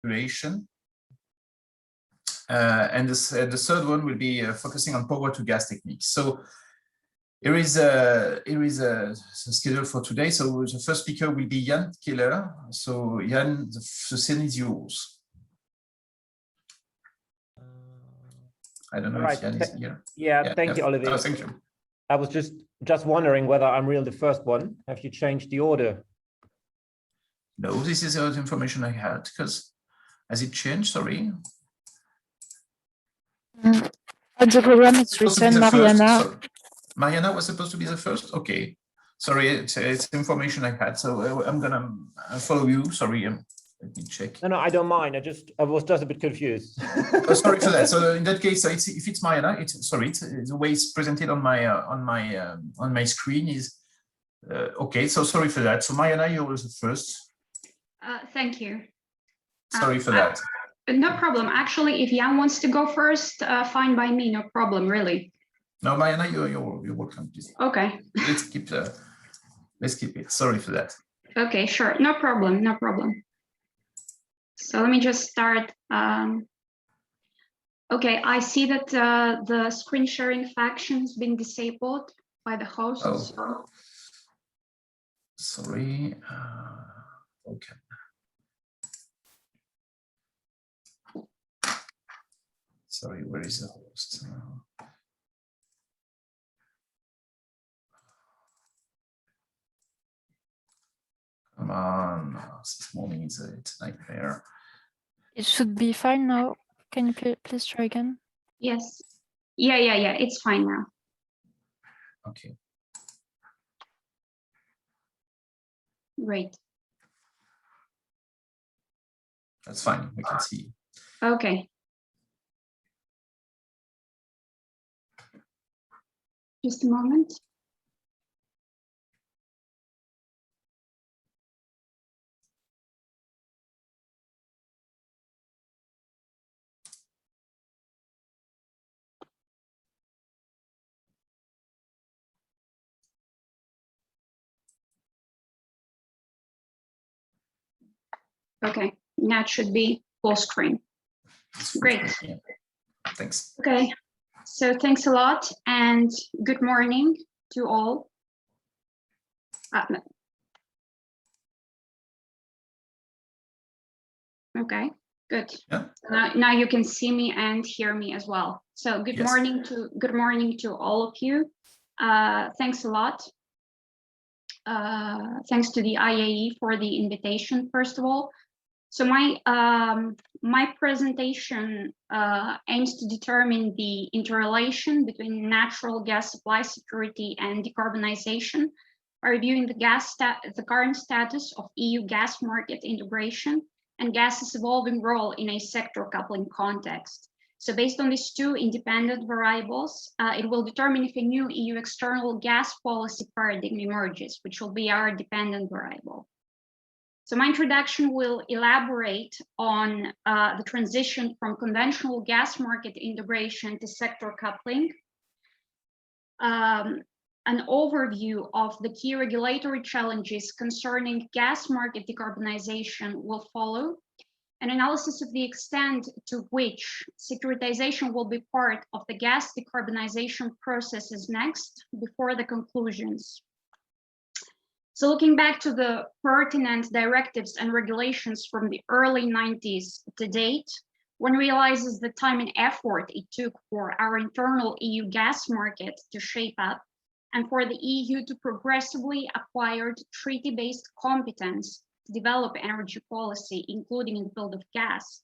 regulation. And the third one will be focusing on power to gas techniques. So here is a schedule for today. So the first speaker will be Jann Keller. So Jann, the scene is yours. I don't know if Jann is here. Yeah, thank you, Olivier. Oh, thank you. I was just wondering whether I'm really the first one. Have you changed the order? No, this is the information I had, because has it changed? Sorry. On the program, it's written Mariana. Mariana was supposed to be the first? Okay. Sorry, it's information I had. So I'm going to follow you. Sorry, let me check. No, I don't mind. I was just a bit confused. Oh, sorry for that. So in that case, so if it's Mariana, it's the way it's presented on my screen is okay. So sorry for that. So Mariana, you were the first. Thank you. Sorry for that. No problem. Actually, if Jann wants to go first, fine by me. No problem, really. No, Mariana, you're welcome. Please. Okay. Let's keep it. Sorry for that. Okay, sure. No problem. No problem. So let me just start. Okay, I see that the screen sharing function has been disabled by the host. Oh. So. Sorry. Okay. Sorry, where is the host? Come on, this morning it's a nightmare. It should be fine now. Can you please try again? Yes. Yeah. It's fine now. Okay. Great. That's fine. We can see. Okay. Just a moment. Okay, that should be full screen. Great. Yeah. Thanks. Okay, so thanks a lot and good morning to all. Okay, good. Yeah. Now you can see me and hear me as well. So good morning to all of you. Thanks a lot. Thanks to the IAEE for the invitation, first of all. So my presentation aims to determine the interrelation between natural gas supply security and decarbonization by reviewing the current status of EU gas market integration and gas's evolving role in a sector coupling context. So based on these two independent variables, it will determine if a new EU external gas policy paradigm emerges, which will be our dependent variable. So my introduction will elaborate on the transition from conventional gas market integration to sector coupling, an overview of the key regulatory challenges concerning gas market decarbonization will follow, an analysis of the extent to which securitization will be part of the gas decarbonization process is next, before the conclusions. So looking back to the pertinent directives and regulations from the early 90s to date, one realizes the time and effort it took for our internal EU gas market to shape up and for the EU to progressively acquire treaty-based competence to develop energy policy, including in the field of gas,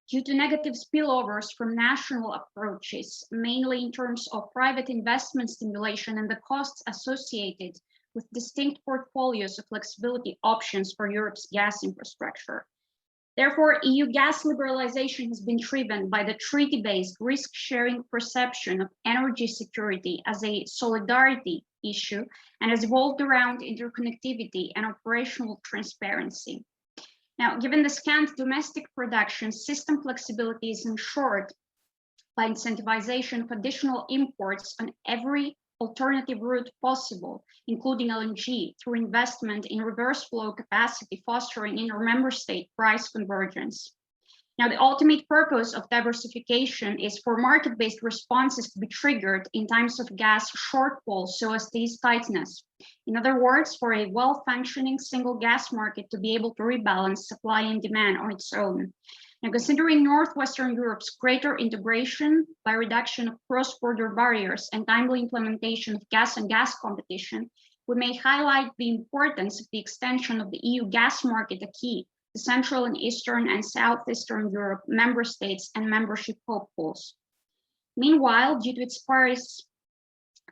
due to negative spillovers from national approaches, mainly in terms of private investment stimulation and the costs associated with distinct portfolios of flexibility options for Europe's gas infrastructure. Therefore, EU gas liberalization has been driven by the treaty-based risk-sharing perception of energy security as a solidarity issue and has evolved around interconnectivity and operational transparency. Now, given the scant domestic production, system flexibility is ensured by incentivization of additional imports on every alternative route possible, including LNG, through investment in reverse flow capacity, fostering inter-member state price convergence. Now, the ultimate purpose of diversification is for market-based responses to be triggered in times of gas shortfall so as to ease tightness. In other words, for a well-functioning single gas market to be able to rebalance supply and demand on its own. Now, considering Northwestern Europe's greater integration by reduction of cross-border barriers and timely implementation of gas and gas competition, we may highlight the importance of the extension of the EU gas market acquis to Central and Eastern and Southeastern Europe member states and membership hopefuls. Meanwhile, due to its Paris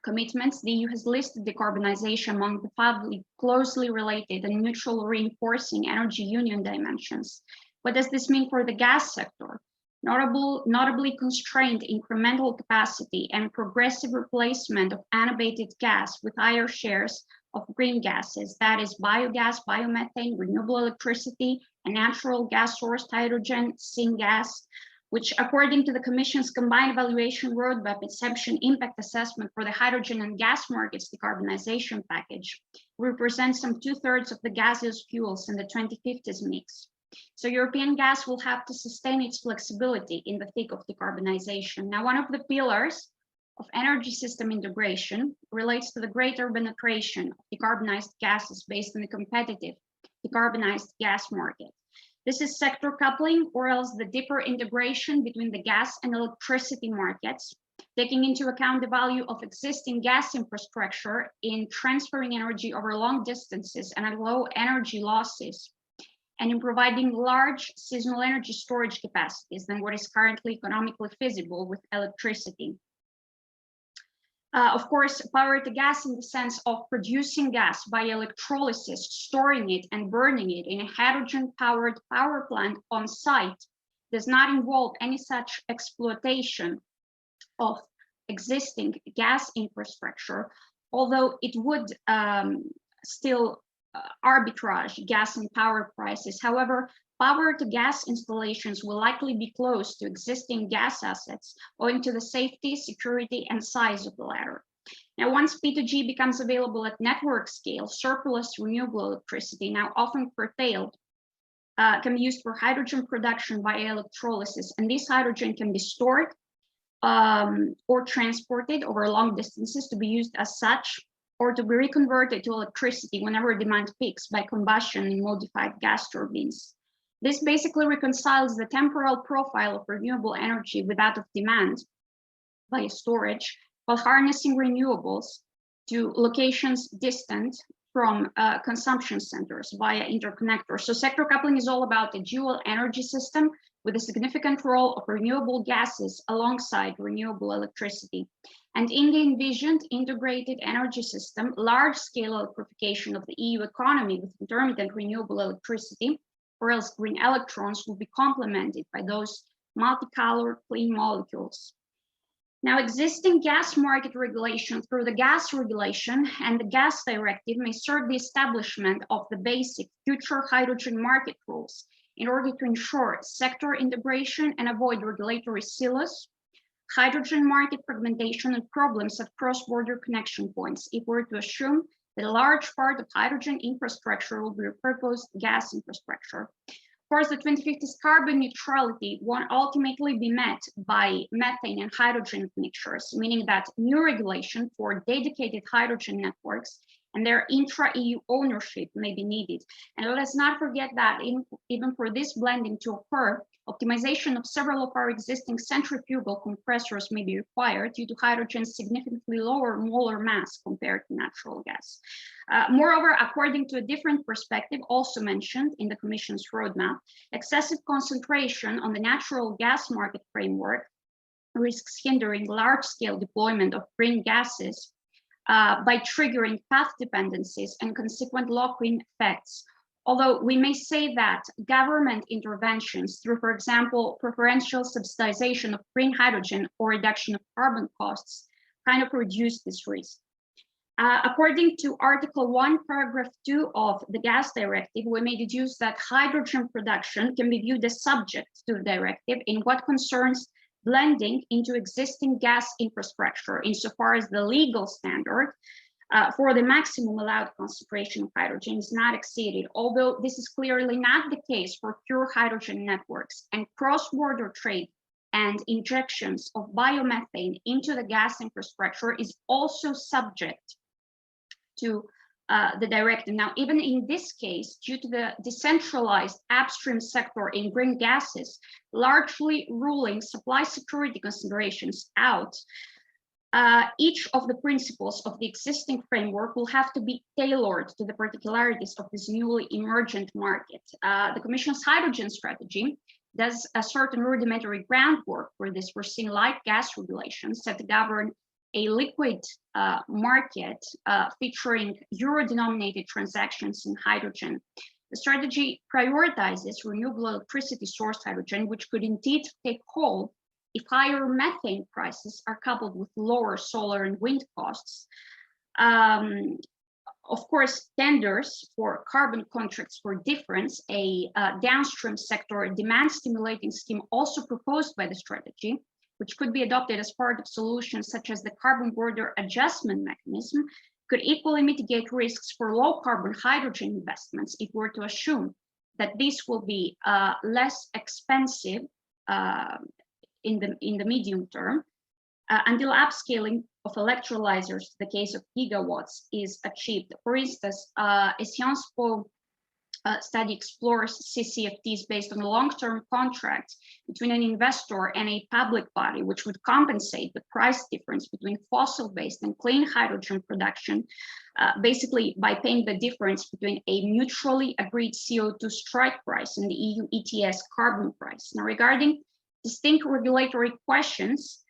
commitments, the EU has listed decarbonization among the 5 closely related and mutually reinforcing energy union dimensions. What does this mean for the gas sector? Notably constrained incremental capacity and progressive replacement of unabated gas with higher shares of green gases, that is biogas, biomethane, renewable electricity, and natural gas sourced hydrogen, syngas, which according to the Commission's combined evaluation roadmap exception impact assessment for the hydrogen and gas markets decarbonization package, represents some 2/3 of the gaseous fuels in the 2050s mix. So European gas will have to sustain its flexibility in the thick of decarbonization. Now, one of the pillars of energy system integration relates to the greater penetration of decarbonized gases based on the competitive decarbonized gas market. This is sector coupling, or else the deeper integration between the gas and electricity markets, taking into account the value of existing gas infrastructure in transferring energy over long distances and at low energy losses, and in providing large seasonal energy storage capacities than what is currently economically feasible with electricity. Of course, power to gas in the sense of producing gas by electrolysis, storing it and burning it in a hydrogen-powered power plant on site does not involve any such exploitation of existing gas infrastructure, although it would still arbitrage gas and power prices. However, power to gas installations will likely be close to existing gas assets owing to the safety, security, and size of the latter. Now, once P2G becomes available at network scale, surplus renewable electricity, now often curtailed, can be used for hydrogen production via electrolysis, and this hydrogen can be stored or transported over long distances to be used as such, or to be reconverted to electricity whenever demand peaks by combustion in modified gas turbines. This basically reconciles the temporal profile of renewable energy with that of demand via storage, while harnessing renewables to locations distant from consumption centers via interconnectors. So sector coupling is all about a dual energy system with a significant role of renewable gases alongside renewable electricity. And in the envisioned integrated energy system, large-scale electrification of the EU economy with intermittent renewable electricity, or else green electrons, will be complemented by those multicolored clean molecules. Now, existing gas market regulation through the gas regulation and the gas directive may serve the establishment of the basic future hydrogen market rules in order to ensure sector integration and avoid regulatory silos, hydrogen market fragmentation, and problems at cross-border connection points if we're to assume that a large part of hydrogen infrastructure will be repurposed gas infrastructure. Of course, the 2050s carbon neutrality won't ultimately be met by methane and hydrogen mixtures, meaning that new regulation for dedicated hydrogen networks and their intra-EU ownership may be needed. And let us not forget that even for this blending to occur, optimization of several of our existing centrifugal compressors may be required due to hydrogen's significantly lower molar mass compared to natural gas. Moreover, according to a different perspective also mentioned in the Commission's roadmap, excessive concentration on the natural gas market framework risks hindering large-scale deployment of green gases by triggering path dependencies and consequent lock-in effects. Although we may say that government interventions through, for example, preferential subsidization of green hydrogen or reduction of carbon costs kind of reduce this risk. According to Article 1, Paragraph 2 of the Gas Directive, we may deduce that hydrogen production can be viewed as subject to the directive in what concerns blending into existing gas infrastructure, insofar as the legal standard for the maximum allowed concentration of hydrogen is not exceeded, although this is clearly not the case for pure hydrogen networks, and cross-border trade and injections of biomethane into the gas infrastructure is also subject to the directive. Now, even in this case, due to the decentralized upstream sector in green gases, largely ruling supply security considerations out, each of the principles of the existing framework will have to be tailored to the particularities of this newly emergent market. The Commission's hydrogen strategy does a certain rudimentary groundwork for this, foreseeing light gas regulations set to govern a liquid market featuring euro-denominated transactions in hydrogen. The strategy prioritizes renewable electricity source hydrogen, which could indeed take hold if higher methane prices are coupled with lower solar and wind costs. Of course, tenders for carbon contracts for difference, a downstream sector demand stimulating scheme also proposed by the strategy, which could be adopted as part of solutions such as the carbon border adjustment mechanism, could equally mitigate risks for low carbon hydrogen investments if we're to assume that these will be less expensive in the medium term, until upscaling of electrolyzers, the case of gigawatts, is achieved. For instance, a Sciences Po study explores CCFTs based on a long-term contract between an investor and a public body, which would compensate the price difference between fossil-based and clean hydrogen production, basically by paying the difference between a mutually agreed CO2 strike price and the EU ETS carbon price. Now, regarding distinct regulatory questions,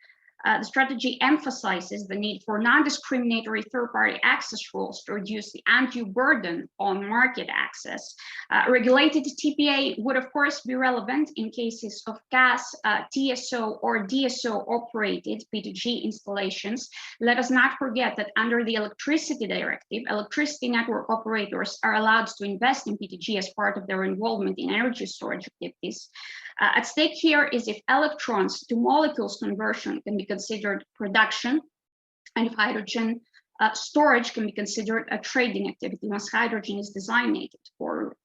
the strategy emphasizes the need for non-discriminatory third-party access rules to reduce the undue burden on market access. Regulated TPA would, of course, be relevant in cases of gas, TSO or DSO operated P2G installations. Let us not forget that under the Electricity Directive, electricity network operators are allowed to invest in P2G as part of their involvement in energy storage activities. At stake here is if electrons to molecules conversion can be considered production, and if hydrogen storage can be considered a trading activity once hydrogen is designated for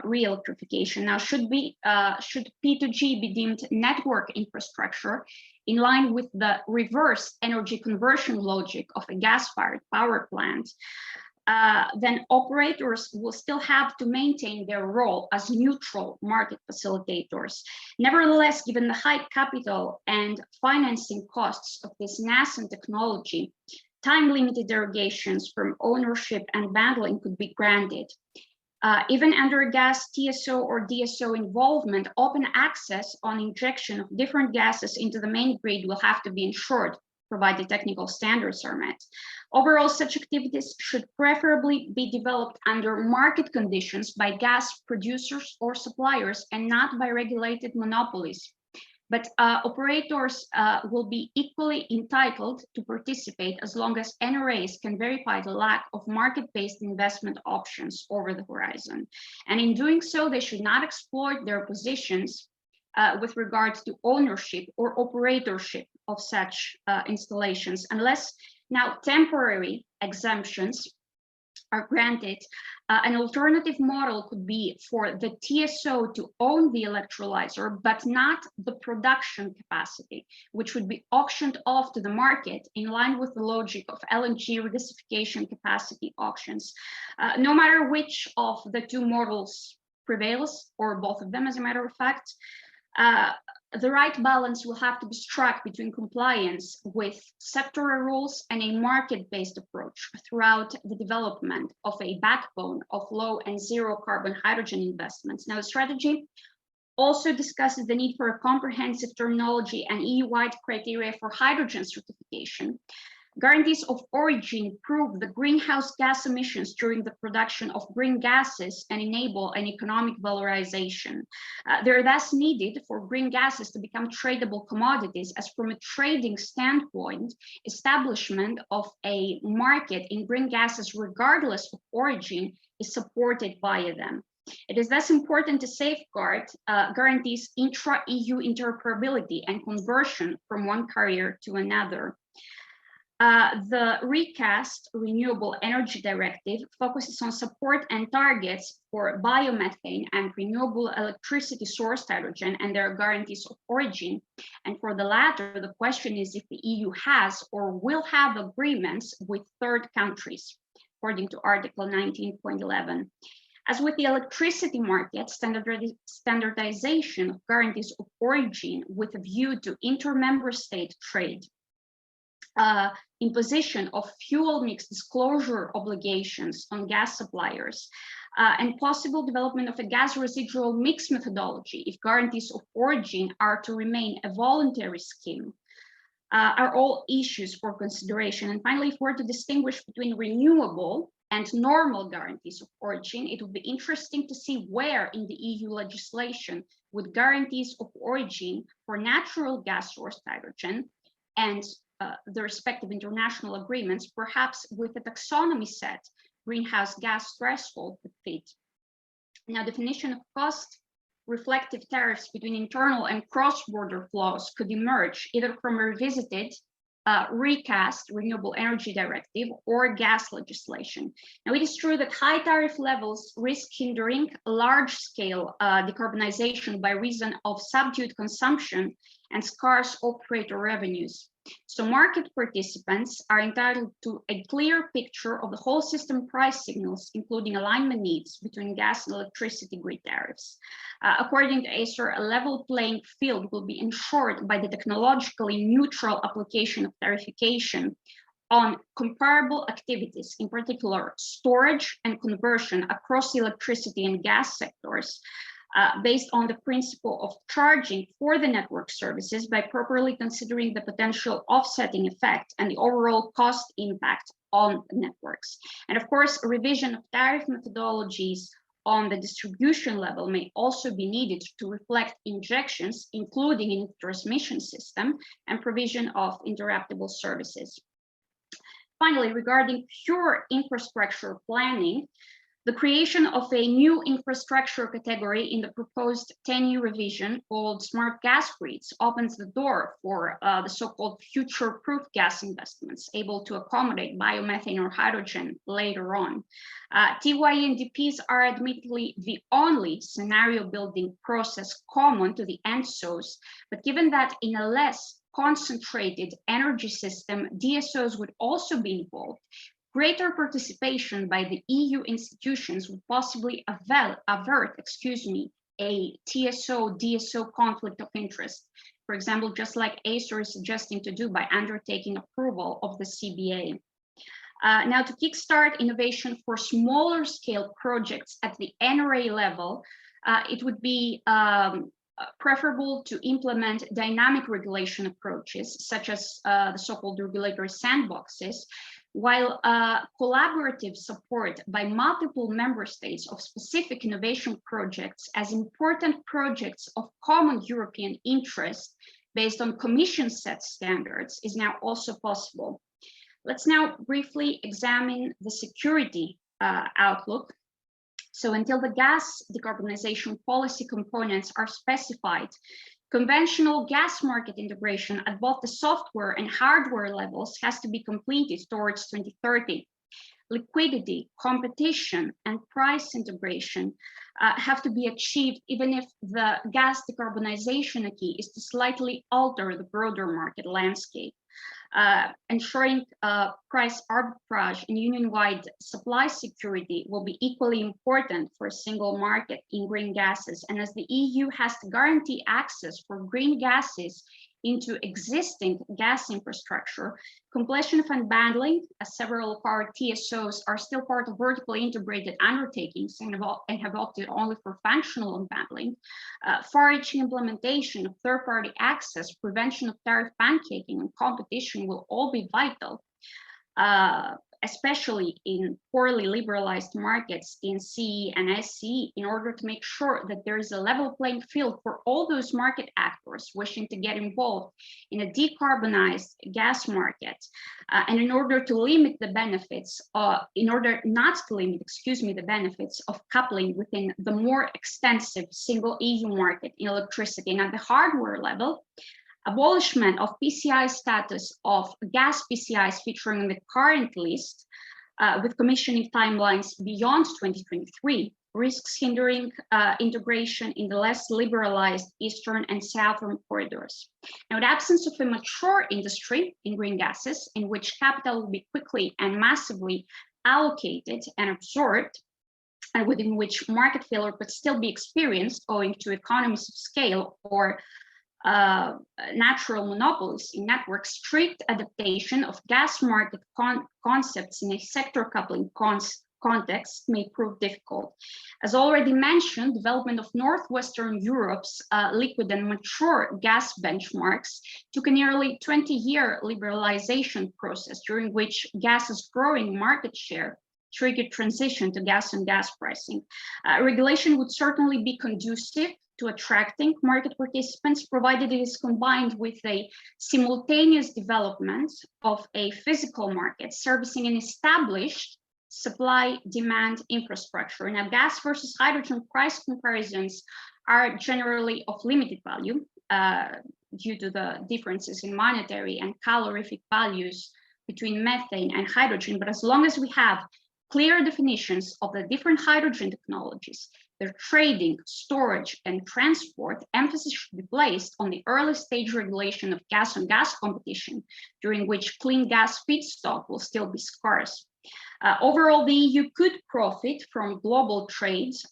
re-electrification. Now, should P2G be deemed network infrastructure in line with the reverse energy conversion logic of a gas-fired power plant, then operators will still have to maintain their role as neutral market facilitators. Nevertheless, given the high capital and financing costs of this nascent technology, time-limited derogations from ownership and bundling could be granted. Even under gas TSO or DSO involvement, open access on injection of different gases into the main grid will have to be ensured, provided technical standards are met. Overall, such activities should preferably be developed under market conditions by gas producers or suppliers and not by regulated monopolies. But operators will be equally entitled to participate as long as NRAs can verify the lack of market-based investment options over the horizon. And in doing so, they should not exploit their positions with regards to ownership or operatorship of such installations, unless now temporary exemptions are granted. An alternative model could be for the TSO to own the electrolyzer, but not the production capacity, which would be auctioned off to the market in line with the logic of LNG regasification capacity auctions. No matter which of the two models prevails, or both of them as a matter of fact, the right balance will have to be struck between compliance with sectoral rules and a market-based approach throughout the development of a backbone of low and zero carbon hydrogen investments. Now, the strategy also discusses the need for a comprehensive terminology and EU-wide criteria for hydrogen certification. Guarantees of origin prove the greenhouse gas emissions during the production of green gases and enable an economic valorization. They're thus needed for green gases to become tradable commodities, as from a trading standpoint, establishment of a market in green gases, regardless of origin, is supported via them. It is thus important to safeguard guarantees intra-EU interoperability and conversion from one carrier to another. The recast Renewable Energy Directive focuses on support and targets for biomethane and renewable electricity sourced hydrogen and their guarantees of origin. And for the latter, the question is if the EU has or will have agreements with third countries, according to Article 19.11. As with the electricity market, standardization of guarantees of origin with a view to inter-member state trade, imposition of fuel mix disclosure obligations on gas suppliers, and possible development of a gas residual mix methodology if guarantees of origin are to remain a voluntary scheme, are all issues for consideration. And finally, if we're to distinguish between renewable and normal guarantees of origin, it would be interesting to see where in the EU legislation would guarantees of origin for natural gas sourced hydrogen and the respective international agreements, perhaps with a taxonomy set, greenhouse gas threshold would fit. Now, definition of cost reflective tariffs between internal and cross-border flows could emerge either from a revisited recast Renewable Energy Directive or gas legislation. Now, it is true that high tariff levels risk hindering large-scale decarbonization by reason of subdued consumption and scarce operator revenues. So market participants are entitled to a clear picture of the whole system price signals, including alignment needs between gas and electricity grid tariffs. According to ACER, a level playing field will be ensured by the technologically neutral application of tariffication on comparable activities, in particular storage and conversion across the electricity and gas sectors, based on the principle of charging for the network services by properly considering the potential offsetting effect and the overall cost impact on the networks. And of course, a revision of tariff methodologies on the distribution level may also be needed to reflect injections, including in the transmission system and provision of interruptible services. Finally, regarding pure infrastructure planning, the creation of a new infrastructure category in the proposed 10-year revision called smart gas grids opens the door for the so-called future-proof gas investments able to accommodate biomethane or hydrogen later on. TYNDPs are admittedly the only scenario building process common to the ENSOs, but given that in a less concentrated energy system, DSOs would also be involved, greater participation by the EU institutions would possibly avert, a TSO-DSO conflict of interest. For example, just like ACER is suggesting to do by undertaking approval of the CBA. Now, to kickstart innovation for smaller scale projects at the NRA level, it would be preferable to implement dynamic regulation approaches, such as the so-called regulatory sandboxes, while collaborative support by multiple member states of specific innovation projects as important projects of common European interest based on Commission set standards is now also possible. Let's now briefly examine the security outlook. So until the gas decarbonization policy components are specified, conventional gas market integration at both the software and hardware levels has to be completed towards 2030. Liquidity, competition, and price integration have to be achieved even if the gas decarbonization key is to slightly alter the broader market landscape. Ensuring price arbitrage and union-wide supply security will be equally important for a single market in green gases. And as the EU has to guarantee access for green gases into existing gas infrastructure, completion of unbundling, as several of our TSOs are still part of vertically integrated undertakings and have opted only for functional unbundling, far-reaching implementation of third-party access, prevention of tariff pancaking, and competition will all be vital, especially in poorly liberalized markets in CE and SCE, in order to make sure that there is a level playing field for all those market actors wishing to get involved in a decarbonized gas market, and in order to limit the benefits, the benefits of coupling within the more extensive single EU market in electricity. And at the hardware level, Abolishment of PCI status of gas PCIs featuring in the current list with commissioning timelines beyond 2023 risks hindering integration in the less liberalized eastern and southern corridors. Now, the absence of a mature industry in green gases in which capital will be quickly and massively allocated and absorbed, and within which market failure could still be experienced owing to economies of scale or natural monopolies in networks, strict adaptation of gas market concepts in a sector coupling context may prove difficult. As already mentioned, development of Northwestern Europe's liquid and mature gas benchmarks took a nearly 20-year liberalization process during which gas's growing market share triggered transition to gas and gas pricing. Regulation would certainly be conducive to attracting market participants, provided it is combined with a simultaneous development of a physical market servicing an established supply-demand infrastructure. Now, gas versus hydrogen price comparisons are generally of limited value due to the differences in monetary and calorific values between methane and hydrogen. But as long as we have clear definitions of the different hydrogen technologies, their trading, storage, and transport, emphasis should be placed on the early stage regulation of gas on gas competition, during which clean gas feedstock will still be scarce. Overall, the EU could profit from global trades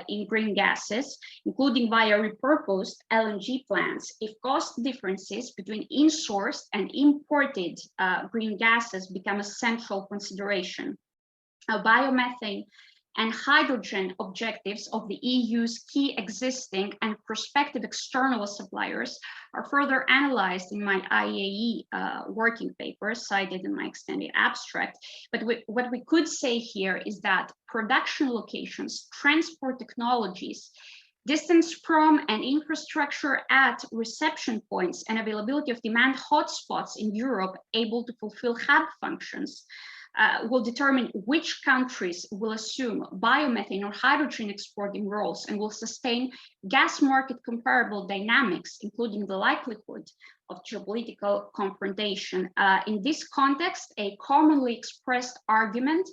in green gases, including via repurposed LNG plants, if cost differences between in-sourced and imported green gases become a central consideration. Biomethane and hydrogen objectives of the EU's key existing and prospective external suppliers are further analyzed in my IAEE working paper cited in my extended abstract. But what we could say here is that production locations, transport technologies, distance from and infrastructure at reception points, and availability of demand hotspots in Europe able to fulfill hub functions will determine which countries will assume biomethane or hydrogen exporting roles and will sustain gas market comparable dynamics, including the likelihood of geopolitical confrontation. In this context, a commonly expressed argument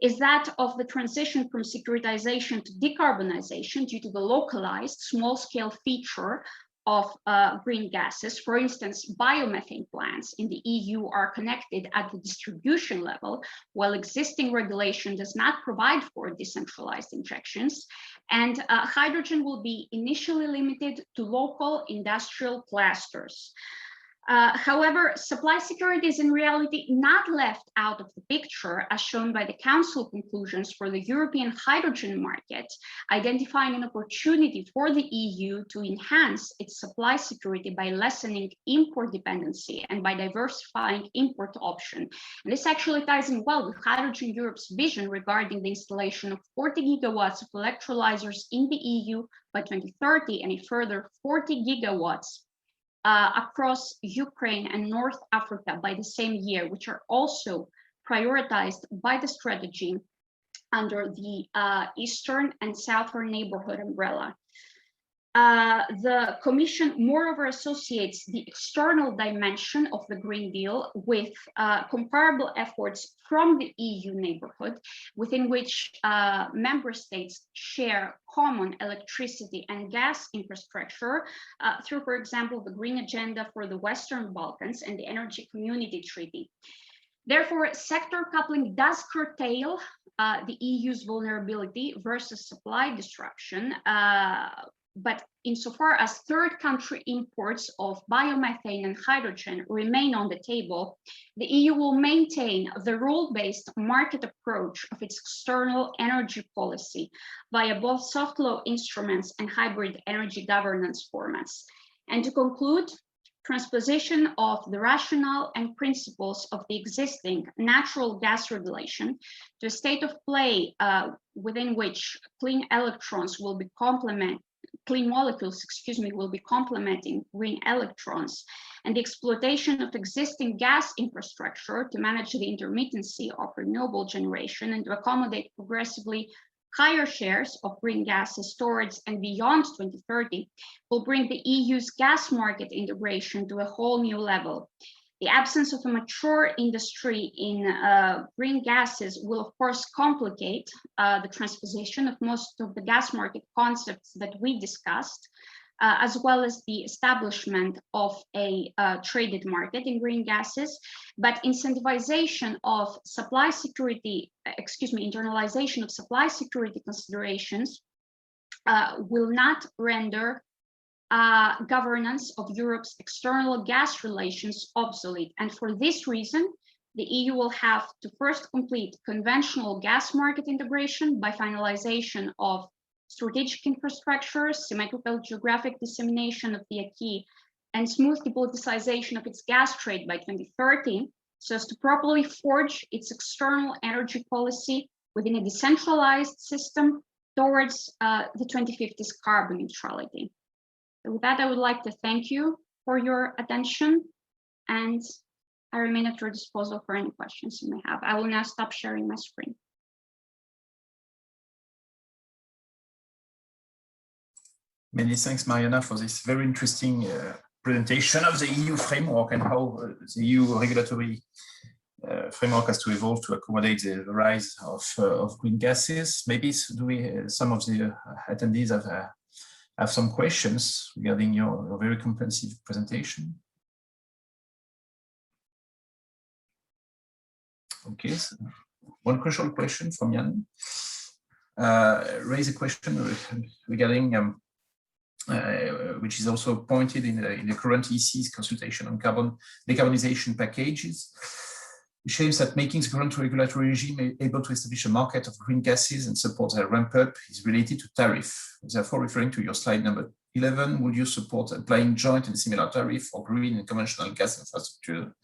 is that of the transition from securitization to decarbonization due to the localized small-scale feature of green gases. For instance, biomethane plants in the EU are connected at the distribution level, while existing regulation does not provide for decentralized injections. And hydrogen will be initially limited to local industrial clusters. However, supply security is in reality not left out of the picture, as shown by the Council conclusions for the European hydrogen market, identifying an opportunity for the EU to enhance its supply security by lessening import dependency and by diversifying import options. And this actually ties in well with Hydrogen Europe's vision regarding the installation of 40 gigawatts of electrolyzers in the EU by 2030 and a further 40 gigawatts across Ukraine and North Africa by the same year, which are also prioritized by the strategy under the Eastern and Southern Neighborhood umbrella. The Commission moreover associates the external dimension of the Green Deal with comparable efforts from the EU neighborhood, within which member states share common electricity and gas infrastructure through, for example, the Green Agenda for the Western Balkans and the Energy Community Treaty. Therefore, sector coupling does curtail the EU's vulnerability versus supply disruption, but insofar as third country imports of biomethane and hydrogen remain on the table, the EU will maintain the rule-based market approach of its external energy policy via both soft law instruments and hybrid energy governance formats. And to conclude, transposition of the rationale and principles of the existing natural gas regulation to a state of play within which clean electrons will be clean molecules, will be complementing green electrons, and the exploitation of existing gas infrastructure to manage the intermittency of renewable generation and to accommodate progressively higher shares of green gases towards and beyond 2030 will bring the EU's gas market integration to a whole new level. The absence of a mature industry in green gases will, of course, complicate the transposition of most of the gas market concepts that we discussed, as well as the establishment of a traded market in green gases. But incentivization of supply security, internalization of supply security considerations will not render governance of Europe's external gas relations obsolete. And for this reason, the EU will have to first complete conventional gas market integration by finalization of strategic infrastructure, symmetrical geographic dissemination of the acquis, and smooth depoliticization of its gas trade by 2030, so as to properly forge its external energy policy within a decentralized system towards the 2050s carbon neutrality. So with that, I would like to thank you for your attention, and I remain at your disposal for any questions you may have. I will now stop sharing my screen. Many thanks, Mariana, for this very interesting presentation of the EU framework and how the EU regulatory framework has to evolve to accommodate the rise of green gases. Maybe some of the attendees have some questions regarding your very comprehensive presentation. Okay, so one crucial question from Jann. Raise a question regarding which is also pointed in the current EC's consultation on carbon decarbonization packages, which aims at making the current regulatory regime able to establish a market of green gases and support their ramp up is related to tariff. Therefore, referring to your slide number 11, would you support applying joint and similar tariff for green and conventional gas infrastructure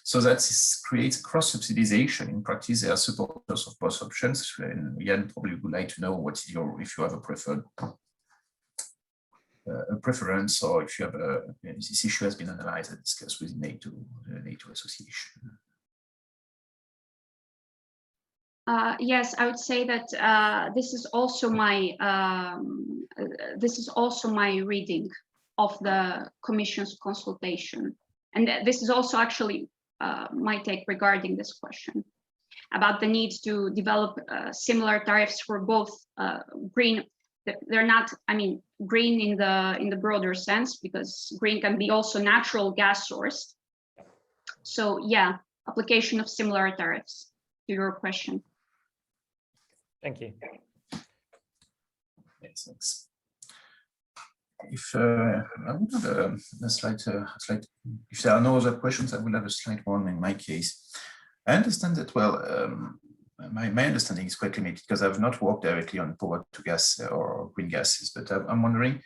so that this creates cross-subsidization? In practice, they are supporters of both options. And Jann probably would like to know what is if you have a preference, or if you have this issue has been analyzed and discussed with NATO, the NATO association. Yes, I would say that this is also my reading of the Commission's consultation, and this is also actually my take regarding this question about the need to develop similar tariffs for both green. They're not, I mean, green in the broader sense, because green can be also natural gas sourced. So yeah, application of similar tariffs to your question. Thank you. Yes, thanks. If I would have a slide, if there are no other questions, I will have a slide one in my case. I understand that, well, my understanding is quite limited because I've not worked directly on power to gas or green gases, but I'm wondering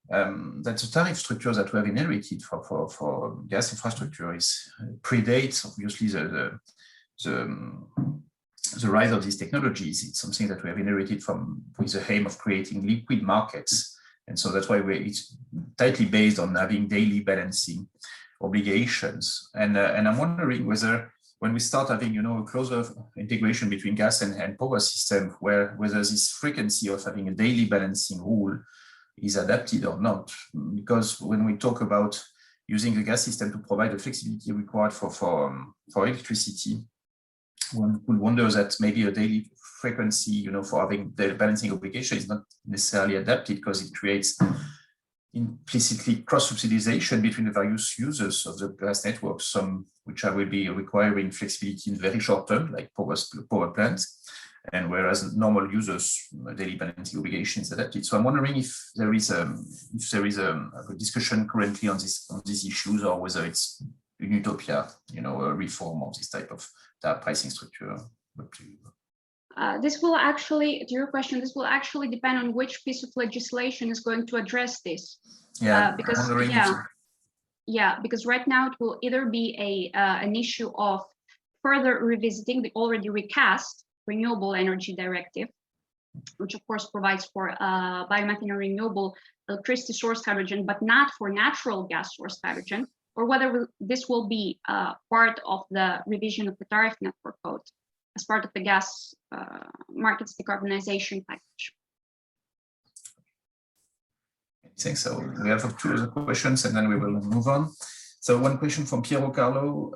that the tariff structure that we have inherited for gas infrastructure predates obviously the rise of these technologies. It's something that we have inherited with the aim of creating liquid markets. And so that's why it's tightly based on having daily balancing obligations. And I'm wondering whether when we start having, a closer integration between gas and power system, whether this frequency of having a daily balancing rule is adapted or not. Because when we talk about using the gas system to provide the flexibility required for electricity, one could wonder that maybe a daily frequency, for having the balancing obligation is not necessarily adapted, because it creates implicitly cross-subsidization between the various users of the gas network, some which will be requiring flexibility in very short term, like power plants, and whereas normal users, daily balancing obligation is adapted. So I'm wondering if there is a discussion currently on these issues, or whether it's an utopia, a reform of this type of pricing structure. This will actually, to your question, this will actually depend on which piece of legislation is going to address this. Yeah, because right now it will either be an issue of further revisiting the already recast Renewable Energy Directive, which of course provides for biomethane and renewable electricity source hydrogen, but not for natural gas source hydrogen, or whether this will be part of the revision of the tariff network code. as part of the gas markets decarbonization package. Thanks. So we have 2 other questions and then we will move on. So one question from Piero Carlo,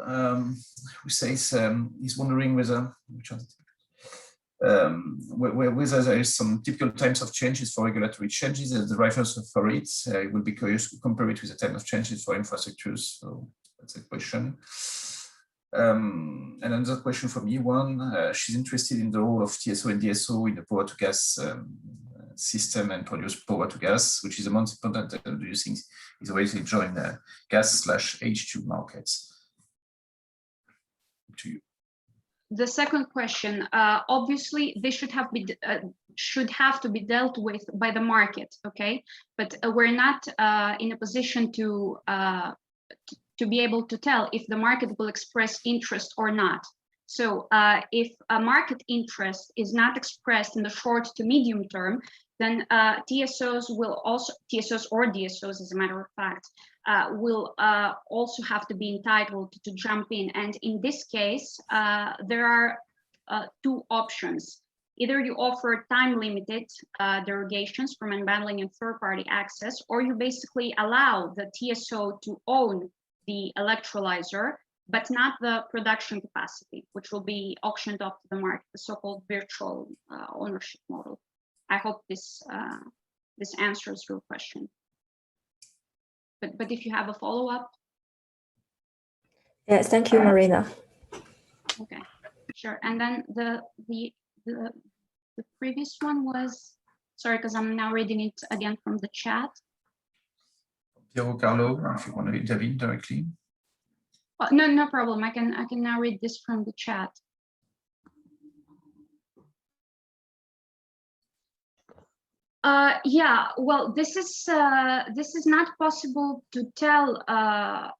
who says he's wondering whether there is some typical times of changes for regulatory changes and the drivers for it. It will be curious to compare it with the time of changes for infrastructures. So that's a question. And another question from Iwan. She's interested in the role of TSO and DSO in the power to gas system and produce power to gas, which is the most important. Do you think is a way to join the gas/H2 markets? To you. The second question, obviously, this should have to be dealt with by the market, okay? But we're not in a position to be able to tell if the market will express interest or not. So if a market interest is not expressed in the short to medium term, then TSOs or DSOs, as a matter of fact, will also have to be entitled to jump in. And in this case, there are 2 options. Either you offer time-limited derogations from unbundling and third-party access, or you basically allow the TSO to own the electrolyzer, but not the production capacity, which will be auctioned off to the market, the so-called virtual ownership model. I hope this answers your question. But if you have a follow-up. Yes, thank you, Marina. Okay, sure. And then the previous one was, sorry, because I'm now reading it again from the chat. Piero Carlo, if you want to intervene directly. No problem. I can now read this from the chat. Yeah, well, this is not possible to tell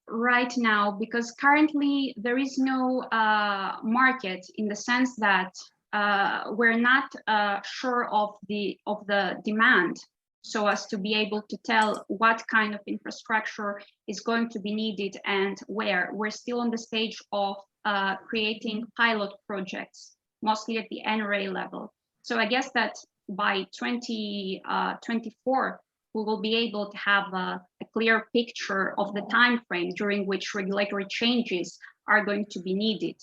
right now, because currently there is no market, in the sense that we're not sure of the demand, so as to be able to tell what kind of infrastructure is going to be needed and where. We're still on the stage of creating pilot projects, mostly at the NRA level. So I guess that by 2024, we will be able to have a clear picture of the time frame during which regulatory changes are going to be needed,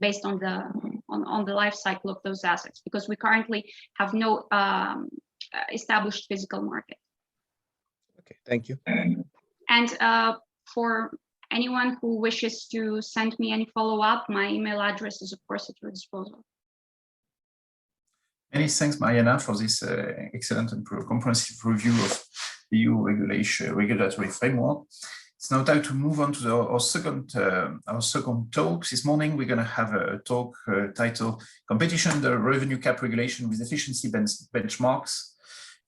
based on the life cycle of those assets, because we currently have no established physical market. Okay, thank you. And for anyone who wishes to send me any follow-up, my email address is, of course, at your disposal. Many thanks, Mariana, for this excellent and comprehensive review of the EU regulatory framework. It's now time to move on to our second talk. This morning, we're going to have a talk titled Competition, the Revenue Cap Regulation with Efficiency Benchmarks,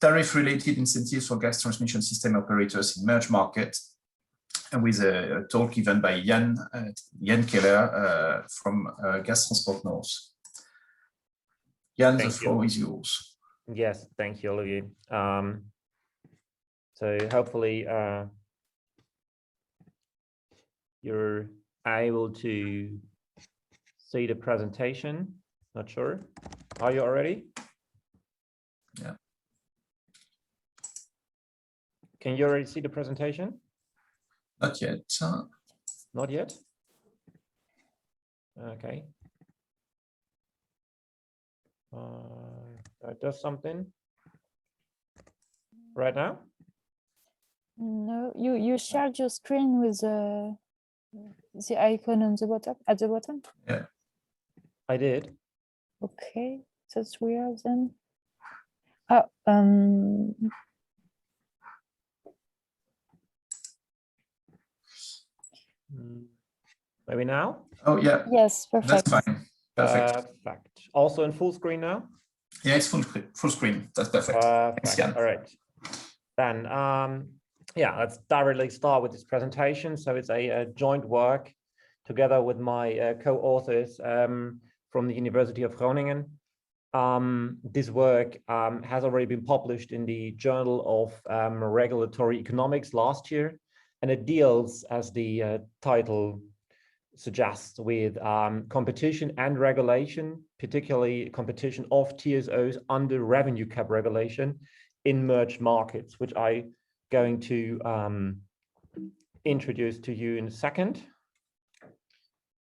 Tariff-Related Incentives for Gas Transmission System Operators in Merged Market, and with a talk given by Jann Keller from Gastransport North. Jann, the floor is yours. Yes, thank you, Olivier. So hopefully you're able to see the presentation. Not sure. Are you already? Yeah. Can you already see the presentation? Not yet. Not yet? Okay. That does something right now? No, you shared your screen with the icon on the bottom, at the bottom? Yeah. I did. Okay, that's weird then. Maybe now? Oh, yeah. Yes, perfect. That's fine. Perfect. Perfect. Also in full screen now? Yeah, it's full screen. That's perfect. Thanks, Jann. All right. Then, yeah, let's directly start with this presentation. So it's a joint work together with my co-authors from the University of Groningen. This work has already been published in the Journal of Regulatory Economics last year, and it deals, as the title suggests with competition and regulation, particularly competition of TSOs under revenue cap regulation in merged markets, which I'm going to introduce to you in a second.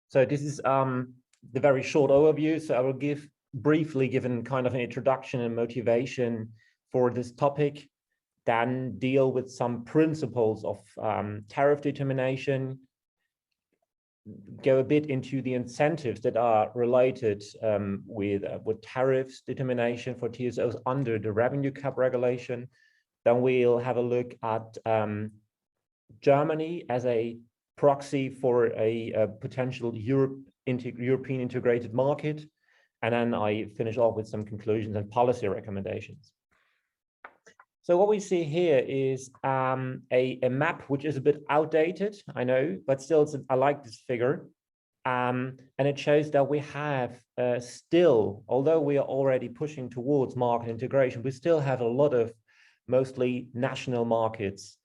So this is the very short overview. So I will briefly give kind of an introduction and motivation for this topic, then deal with some principles of tariff determination, go a bit into the incentives that are related with tariffs determination for TSOs under the revenue cap regulation. Then we'll have a look at Germany as a proxy for a potential European integrated market. And then I finish off with some conclusions and policy recommendations. So what we see here is a map which is a bit outdated, I know, but still I like this figure. And it shows that we have still, although we are already pushing towards market integration, we still have a lot of mostly national markets.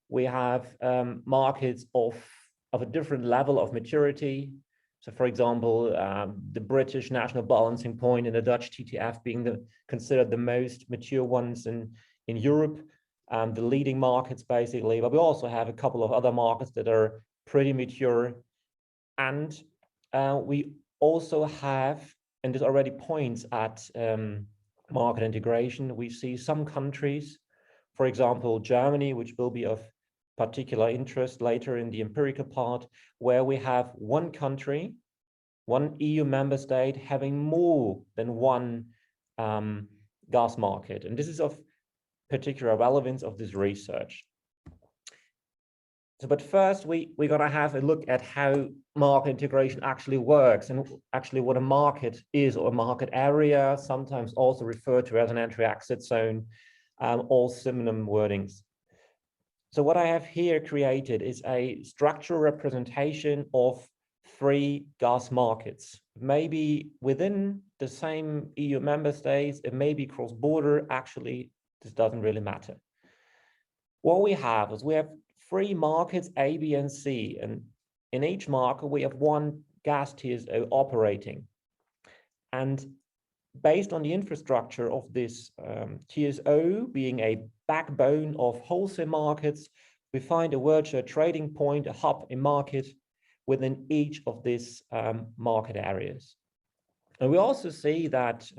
We have markets of a different level of maturity. So for example, the British national balancing point and the Dutch TTF being considered the most mature ones in Europe, the leading markets basically, but we also have a couple of other markets that are pretty mature. And we also have, and this already points at market integration, we see some countries, for example, Germany, which will be of particular interest later in the empirical part, where we have one country, one EU member state having more than one gas market. And this is of particular relevance of this research. So, but first we're going to have a look at how market integration actually works and actually what a market is, or a market area, sometimes also referred to as an entry-exit zone, all synonym wordings. So what I have here created is a structural representation of 3 gas markets, maybe within the same EU member states, it may be cross-border. Actually, this doesn't really matter. What we have is we have 3 markets, A, B, and C, and in each market we have one gas TSO operating. And based on the infrastructure of this TSO being a backbone of wholesale markets, we find a virtual trading point, a hub, a market within each of these market areas. And we also see that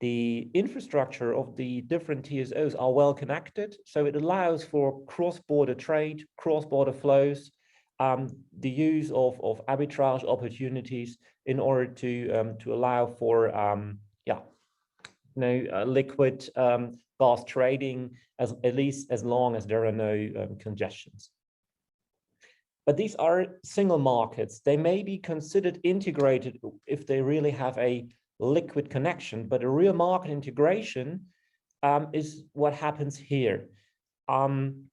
the infrastructure of the different TSOs are well connected, so it allows for cross-border trade, cross-border flows, the use of arbitrage opportunities in order to allow for liquid gas trading, at least as long as there are no congestions. But these are single markets. They may be considered integrated if they really have a liquid connection, but a real market integration is what happens here. In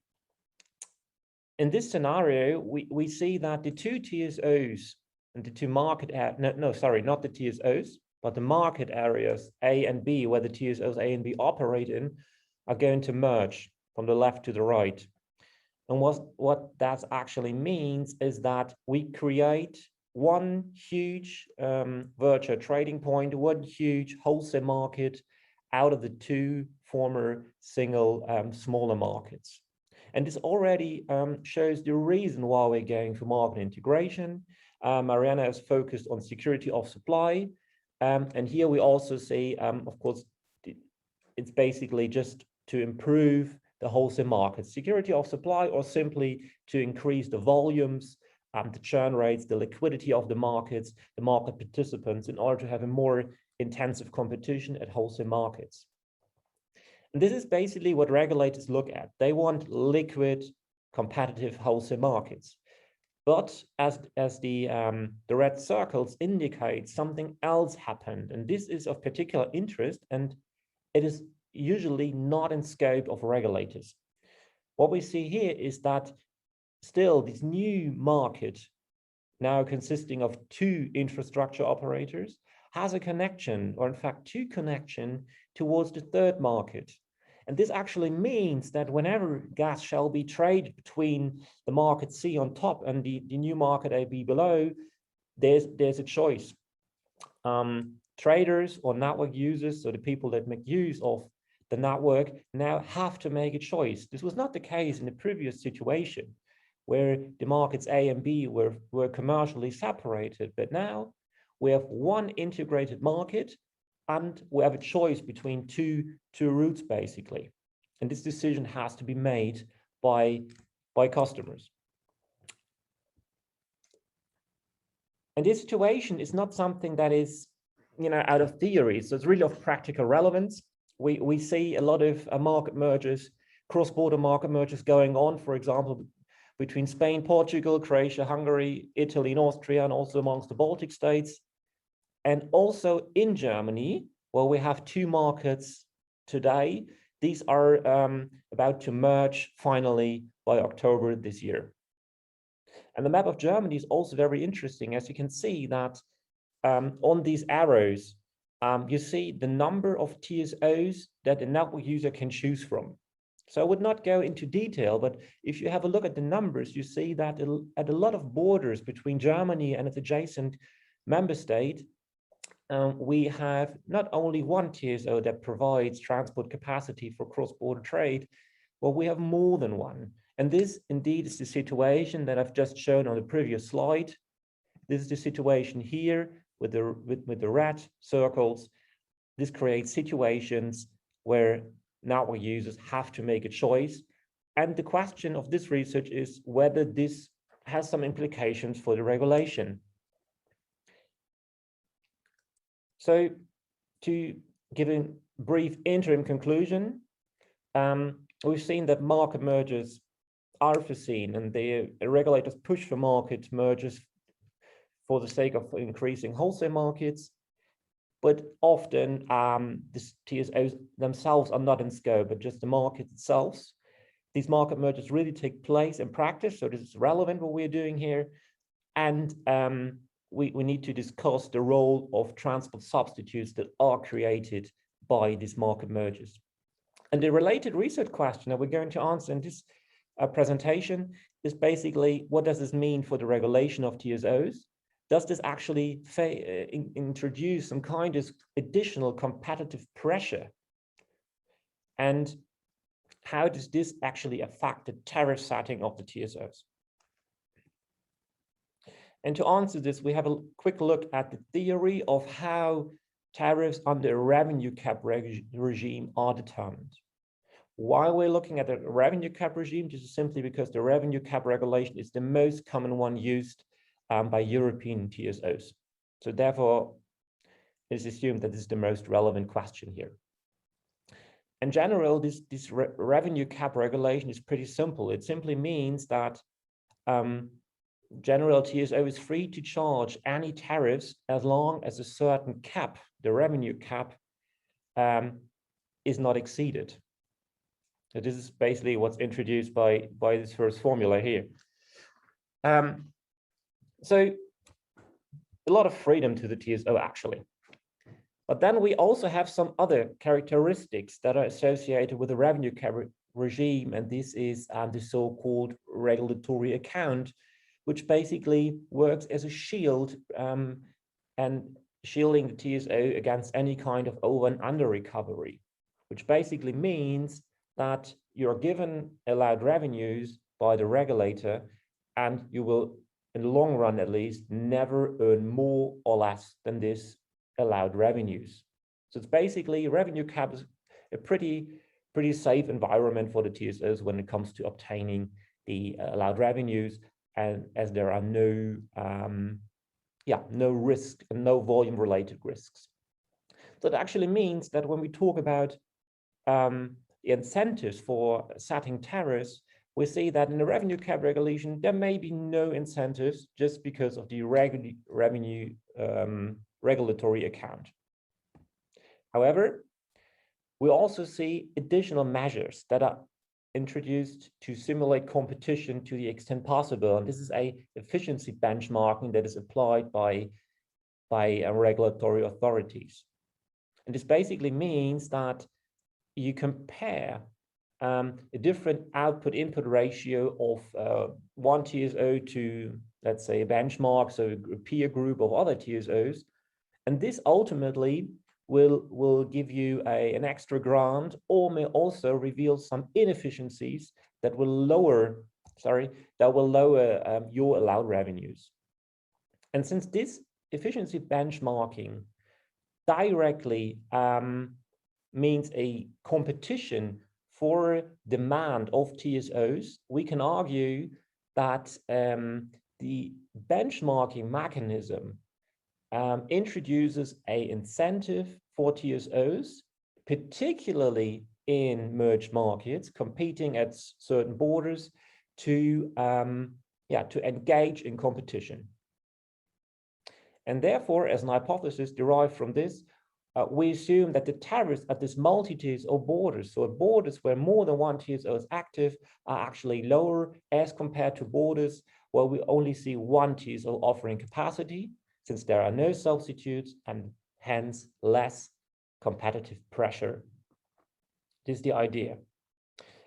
this scenario, we see that the 2 TSOs and the 2 market, not the TSOs, but the market areas A and B, where the TSOs A and B operate in, are going to merge from the left to the right. And what that actually means is that we create one huge virtual trading point, one huge wholesale market out of the 2 former single smaller markets. And this already shows the reason why we're going for market integration. Mariana is focused on security of supply. And here we also see, of course, it's basically just to improve the wholesale market, security of supply, or simply to increase the volumes, the churn rates, the liquidity of the markets, the market participants, in order to have a more intensive competition at wholesale markets. And this is basically what regulators look at. They want liquid, competitive wholesale markets. But as the red circles indicate, something else happened. And this is of particular interest, and it is usually not in scope of regulators. What we see here is that still this new market, now consisting of 2 infrastructure operators, has a connection, or in fact 2 connections towards the 3rd market. And this actually means that whenever gas shall be traded between the market C on top and the new market AB below, there's a choice. Traders or network users, so the people that make use of the network, now have to make a choice. This was not the case in the previous situation, where the markets A and B were commercially separated, but now we have one integrated market and we have a choice between two routes basically. And this decision has to be made by customers. And this situation is not something that is, out of theory, so it's really of practical relevance. We see a lot of market mergers, cross-border market mergers going on, for example, between Spain, Portugal, Croatia, Hungary, Italy, and Austria, and also amongst the Baltic states. And also in Germany, where we have two markets today, these are about to merge finally by October this year. And the map of Germany is also very interesting, as you can see that on these arrows, you see the number of TSOs that the network user can choose from. So I would not go into detail, but if you have a look at the numbers, you see that at a lot of borders between Germany and its adjacent member state, we have not only one TSO that provides transport capacity for cross-border trade, but we have more than one. And this indeed is the situation that I've just shown on the previous slide. This is the situation here with the red circles. This creates situations where network users have to make a choice. And the question of this research is whether this has some implications for the regulation. So to give a brief interim conclusion, we've seen that market mergers are foreseen and the regulators push for market mergers for the sake of increasing wholesale markets. But often the TSOs themselves are not in scope, but just the market itself. These market mergers really take place in practice, so this is relevant what we're doing here. And we need to discuss the role of transport substitutes that are created by these market mergers. And the related research question that we're going to answer in this presentation is basically, what does this mean for the regulation of TSOs? Does this actually introduce some kind of additional competitive pressure? And how does this actually affect the tariff setting of the TSOs? And to answer this, we have a quick look at the theory of how tariffs under a revenue cap regime are determined. Why we're looking at the revenue cap regime? This is simply because the revenue cap regulation is the most common one used by European TSOs. So therefore, it is assumed that this is the most relevant question here. In general, this revenue cap regulation is pretty simple. It simply means that general TSO is free to charge any tariffs as long as a certain cap, the revenue cap, is not exceeded. So this is basically what's introduced by this first formula here. So a lot of freedom to the TSO actually. But then we also have some other characteristics that are associated with the revenue cap regime, and this is the so-called regulatory account, which basically works as a shield and shielding the TSO against any kind of over and under recovery, which basically means that you're given allowed revenues by the regulator and you will, in the long run at least, never earn more or less than this allowed revenues. So it's basically revenue cap is a pretty safe environment for the TSOs when it comes to obtaining the allowed revenues, and as there are no risk and no volume related risks. So it actually means that when we talk about the incentives for setting tariffs, we see that in the revenue cap regulation, there may be no incentives just because of the revenue regulatory account. However, we also see additional measures that are introduced to simulate competition to the extent possible. And this is a efficiency benchmarking that is applied by regulatory authorities. And this basically means that you compare a different output-input ratio of one TSO to, let's say, a benchmark, so a peer group of other TSOs. And this ultimately will give you an extra grant, or may also reveal some inefficiencies that will lower, your allowed revenues. And since this efficiency benchmarking directly means a competition for demand of TSOs, we can argue that the benchmarking mechanism introduces an incentive for TSOs, particularly in merged markets, competing at certain borders, to engage in competition. And therefore, as an hypothesis derived from this, we assume that the tariffs at this multi-TSO borders, so at borders where more than one TSO is active, are actually lower as compared to borders where we only see one TSO offering capacity, since there are no substitutes and hence less competitive pressure. This is the idea.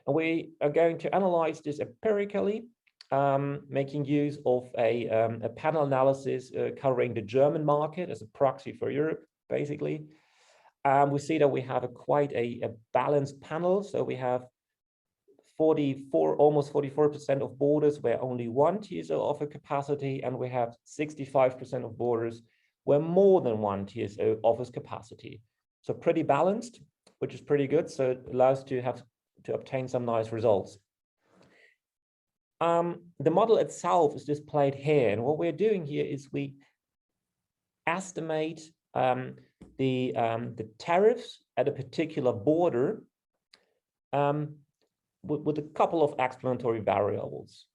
And we are going to analyze this empirically, making use of a panel analysis covering the German market as a proxy for Europe, basically. We see that we have quite a balanced panel. So we have almost 44% of borders where only one TSO offer capacity, and we have 65% of borders where more than one TSO offers capacity. So pretty balanced, which is pretty good. So it allows to obtain some nice results. The model itself is displayed here, and what we're doing here is we estimate the tariffs at a particular border with a couple of explanatory variables.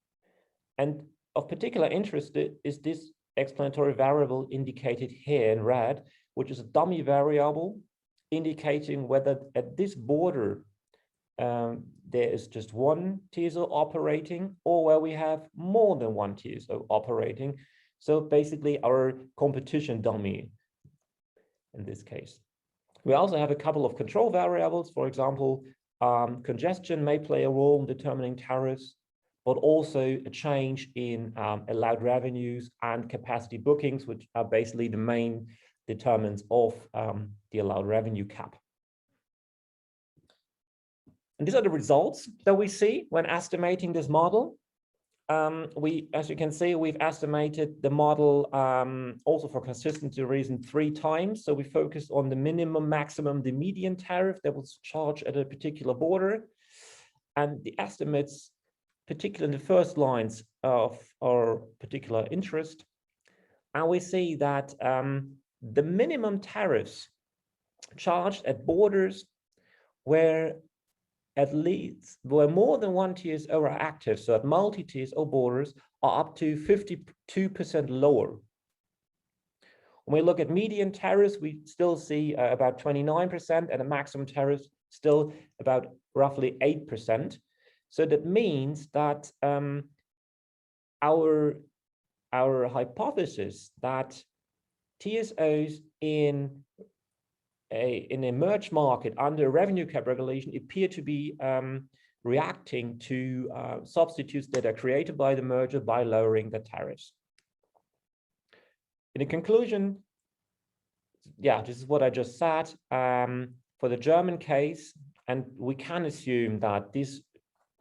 And of particular interest is this explanatory variable indicated here in red, which is a dummy variable indicating whether at this border there is just one TSO operating, or where we have more than one TSO operating. So basically our competition dummy in this case. We also have a couple of control variables. For example, congestion may play a role in determining tariffs, but also a change in allowed revenues and capacity bookings, which are basically the main determinants of the allowed revenue cap. And these are the results that we see when estimating this model. As you can see, we've estimated the model also for consistency reason 3 times. So we focused on the minimum, maximum, the median tariff that was charged at a particular border. And the estimates, particularly in the first lines of our particular interest. And we see that the minimum tariffs charged at borders where more than one TSO are active, so at multi-TSO borders, are up to 52% lower. When we look at median tariffs, we still see about 29%, and a maximum tariff still about roughly 8%. So that means that our hypothesis that TSOs in a merged market under revenue cap regulation appear to be reacting to substitutes that are created by the merger by lowering the tariffs. In conclusion, this is what I just said for the German case, and we can assume that this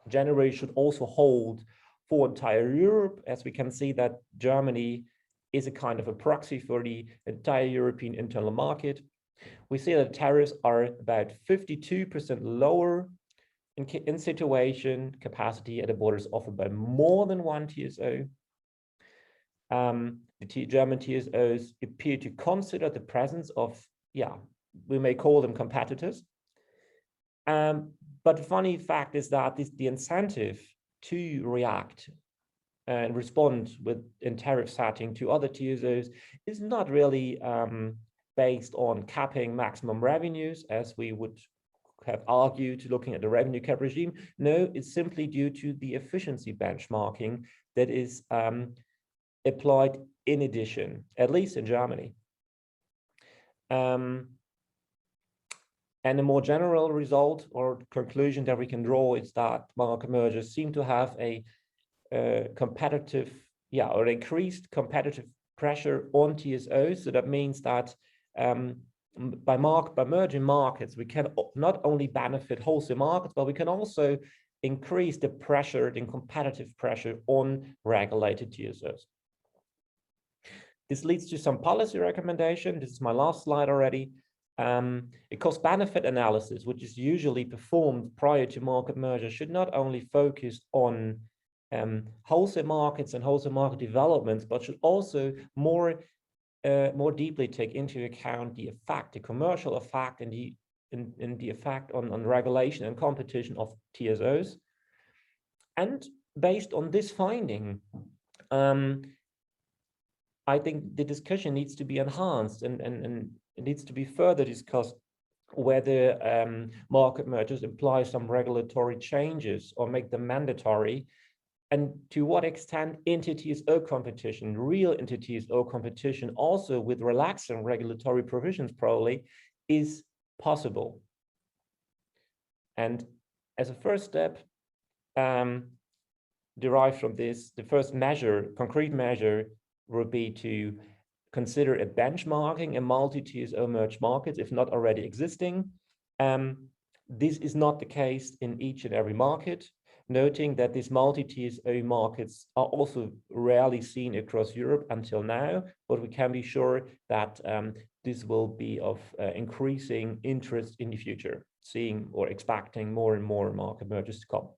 generally should also hold for entire Europe, as we can see that Germany is a kind of a proxy for the entire European internal market. We see that tariffs are about 52% lower in situation capacity at the borders offered by more than one TSO. The German TSOs appear to consider the presence of, we may call them competitors. But the funny fact is that the incentive to react and respond in tariff setting to other TSOs is not really based on capping maximum revenues, as we would have argued looking at the revenue cap regime. No, it's simply due to the efficiency benchmarking that is applied in addition, at least in Germany. And And a more general result or conclusion that we can draw is that market mergers seem to have a competitive, or increased competitive pressure on TSOs. So that means that by merging markets, we can not only benefit wholesale markets, but we can also increase the pressure, the competitive pressure on regulated TSOs. This leads to some policy recommendation. This is my last slide already. A cost-benefit analysis, which is usually performed prior to market merger, should not only focus on wholesale markets and wholesale market developments, but should also more deeply take into account the effect, the commercial effect, and the effect on regulation and competition of TSOs. And based on this finding, I think the discussion needs to be enhanced and it needs to be further discussed whether market mergers imply some regulatory changes or make them mandatory, and to what extent inter-TSO competition, real inter-TSO competition, also with relaxing regulatory provisions probably, is possible. And as a first step, derived from this, the first measure, concrete measure, would be to consider a benchmarking in multi-TSO merged markets, if not already existing. This is not the case in each and every market, noting that these multi-TSO markets are also rarely seen across Europe until now, but we can be sure that this will be of increasing interest in the future, seeing or expecting more and more market mergers to come.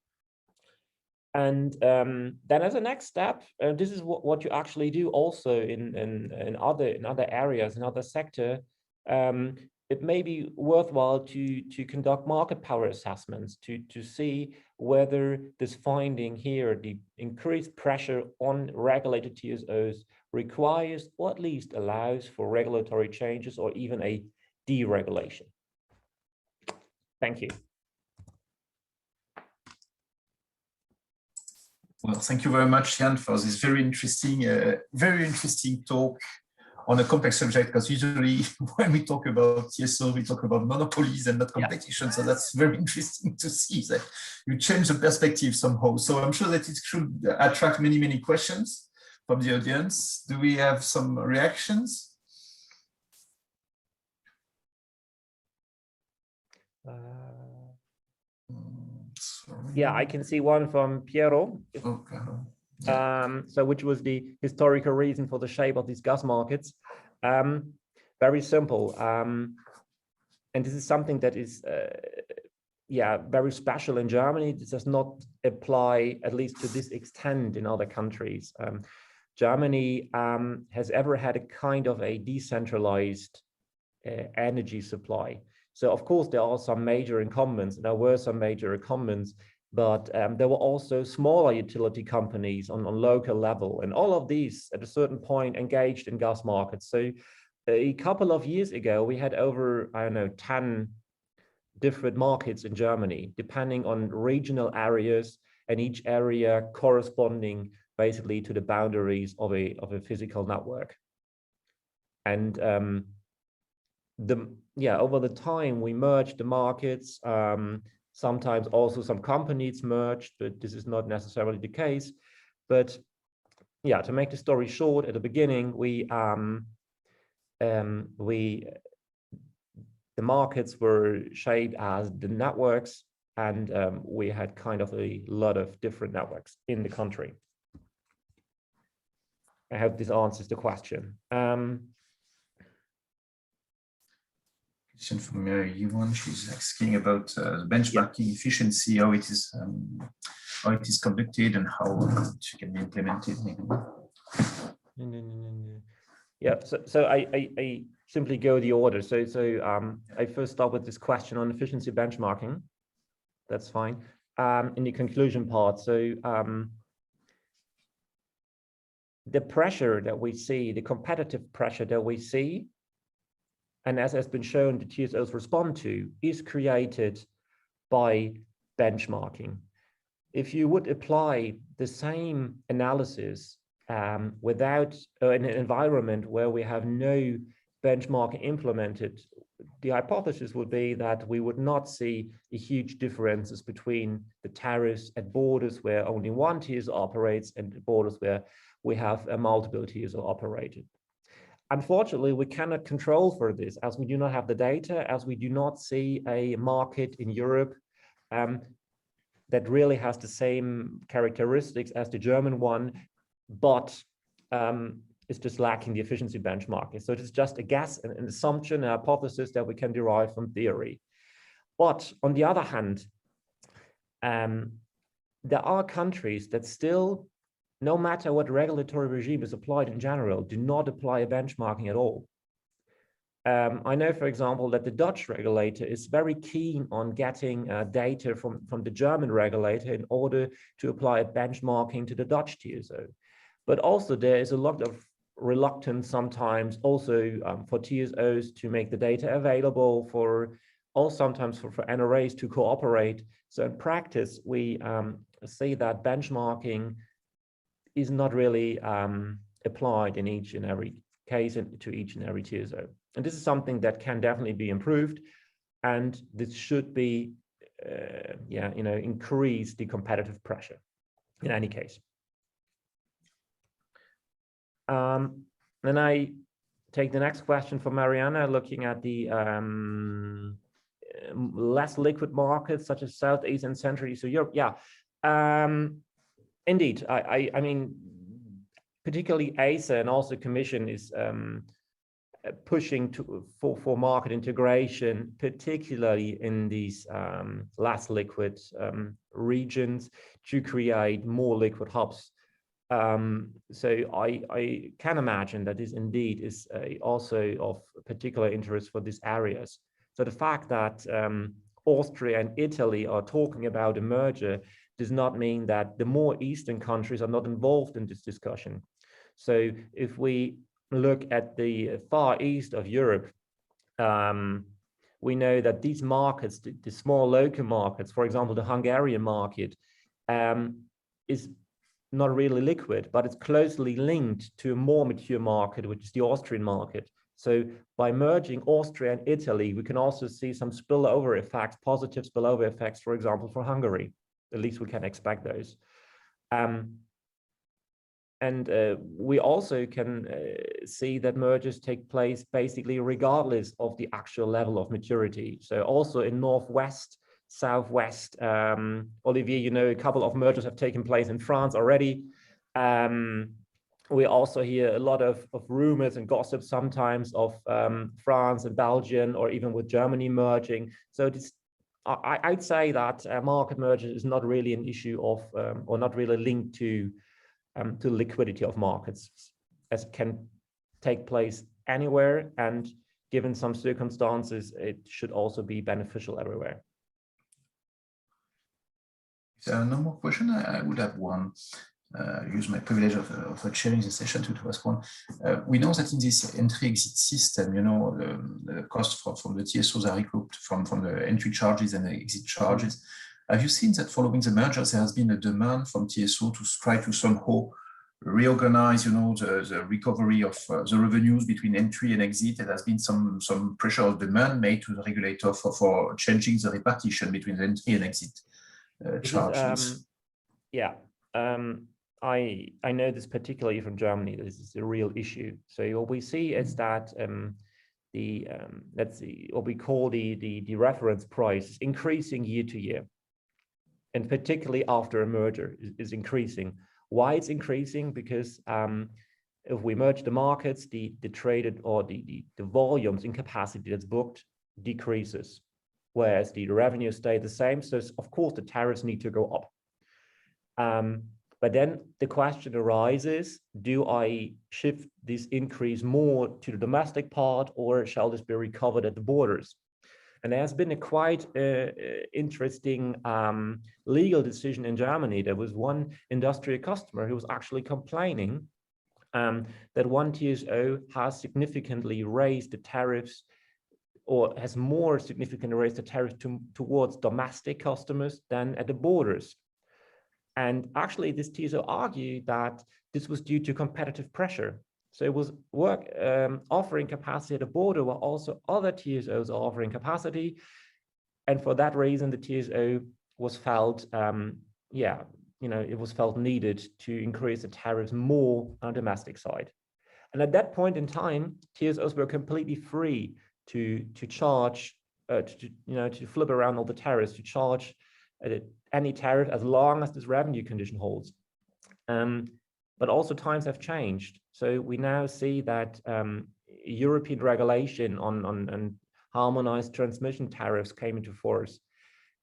And then as a next step, this is what you actually do also in other areas, in other sector. It may be worthwhile to conduct market power assessments to see whether this finding here, the increased pressure on regulated TSOs, requires or at least allows for regulatory changes or even a deregulation. Thank you. Well, thank you very much, Jann, for this very interesting talk on a complex subject, because usually when we talk about TSO, we talk about monopolies and not competition. Yeah. So that's very interesting to see that you change the perspective somehow. So I'm sure that it should attract many, many questions from the audience. Do we have some reactions? Yeah, I can see one from Piero. Okay. So which was the historical reason for the shape of these gas markets. Very simple. And this is something that is very special in Germany. This does not apply, at least to this extent, in other countries. Germany has ever had a kind of a decentralized energy supply. So of course there are some major incumbents, there were some major incumbents, but there were also smaller utility companies on local level, and all of these at a certain point engaged in gas markets. So a couple of years ago, we had over, I don't know, 10 different markets in Germany, depending on regional areas, and each area corresponding basically to the boundaries of a physical network. And over the time we merged the markets. Sometimes also some companies merged, but this is not necessarily the case. But yeah, to make the story short, at the beginning, the markets were shaped as the networks, and we had kind of a lot of different networks in the country. I hope this answers the question. Question from Mary Yuan. She's asking about benchmarking efficiency, how it is conducted, and how it can be implemented. Yeah, so I simply go the order. So I first start with this question on efficiency benchmarking. That's fine. In the conclusion part, so the pressure that we see, the competitive pressure that we see, and as has been shown, the TSOs respond to, is created by benchmarking. If you would apply the same analysis without in an environment where we have no benchmarking implemented, the hypothesis would be that we would not see a huge differences between the tariffs at borders where only one TSO operates and the borders where we have a multiple TSO operated. Unfortunately, we cannot control for this as we do not have the data, as we do not see a market in Europe that really has the same characteristics as the German one, but it's just lacking the efficiency benchmarking. So it is just a guess, an assumption, a hypothesis that we can derive from theory. But on the other hand, there are countries that still, no matter what regulatory regime is applied in general, do not apply a benchmarking at all. I know, for example, that the Dutch regulator is very keen on getting data from the German regulator in order to apply a benchmarking to the Dutch TSO. But also there is a lot of reluctance sometimes also for TSOs to make the data available, sometimes for NRAs to cooperate. So in practice, we see that benchmarking is not really applied in each and every case and to each and every TSO. And this is something that can definitely be improved, and this should be, increase the competitive pressure in any case. Then I take the next question from Mariana, looking at the less liquid markets such as Southeast and Central Eastern Europe. Yeah, indeed. I mean, particularly ASA and also Commission is pushing for market integration, particularly in these less liquid regions, to create more liquid hubs. So I can imagine that this indeed is also of particular interest for these areas. So the fact that Austria and Italy are talking about a merger does not mean that the more Eastern countries are not involved in this discussion. So if we look at the far east of Europe, we know that these markets, the small local markets, for example, the Hungarian market, is not really liquid, but it's closely linked to a more mature market, which is the Austrian market. So by merging Austria and Italy, we can also see some spillover effects, positive spillover effects, for example, for Hungary. At least we can expect those. And we also can see that mergers take place basically regardless of the actual level of maturity. So also in Northwest, Southwest, Olivier, you know, a couple of mergers have taken place in France already. We also hear a lot of rumors and gossip sometimes of France and Belgium, or even with Germany merging. So this, I'd say that market merger is not really an issue of, or not really linked to liquidity of markets, as can take place anywhere, and given some circumstances, it should also be beneficial everywhere. So no more question. I would have one. Use my privilege of chairing the session to ask one. We know that in this entry-exit system, you know, the cost from the TSOs are recouped from the entry charges and the exit charges. Have you seen that following the mergers, there has been a demand from TSO to try to somehow reorganize, you know, the recovery of the revenues between entry and exit? There has been some pressure of demand made to the regulator for changing the repartition between the entry and exit charges. I know this particularly from Germany. This is a real issue. So what we see is that let's see, what we call the reference price is increasing year to year, and particularly after a merger is increasing. Why it's increasing? Because if we merge the markets, the traded or the volumes in capacity that's booked decreases, whereas the revenue stay the same. So of course the tariffs need to go up. But then the question arises, do I shift this increase more to the domestic part, or shall this be recovered at the borders? And there has been a quite interesting legal decision in Germany. There was one industrial customer who was actually complaining that one TSO has significantly raised the tariffs, or has more significantly raised the tariffs towards domestic customers than at the borders. And actually, this TSO argued that this was due to competitive pressure. So it was offering capacity at the border, while also other TSOs are offering capacity. And for that reason, the TSO was felt, it was felt needed to increase the tariffs more on the domestic side. And at that point in time, TSOs were completely free to charge, to flip around all the tariffs, to charge any tariff as long as this revenue condition holds. But also times have changed. So we now see that European regulation on harmonized transmission tariffs came into force.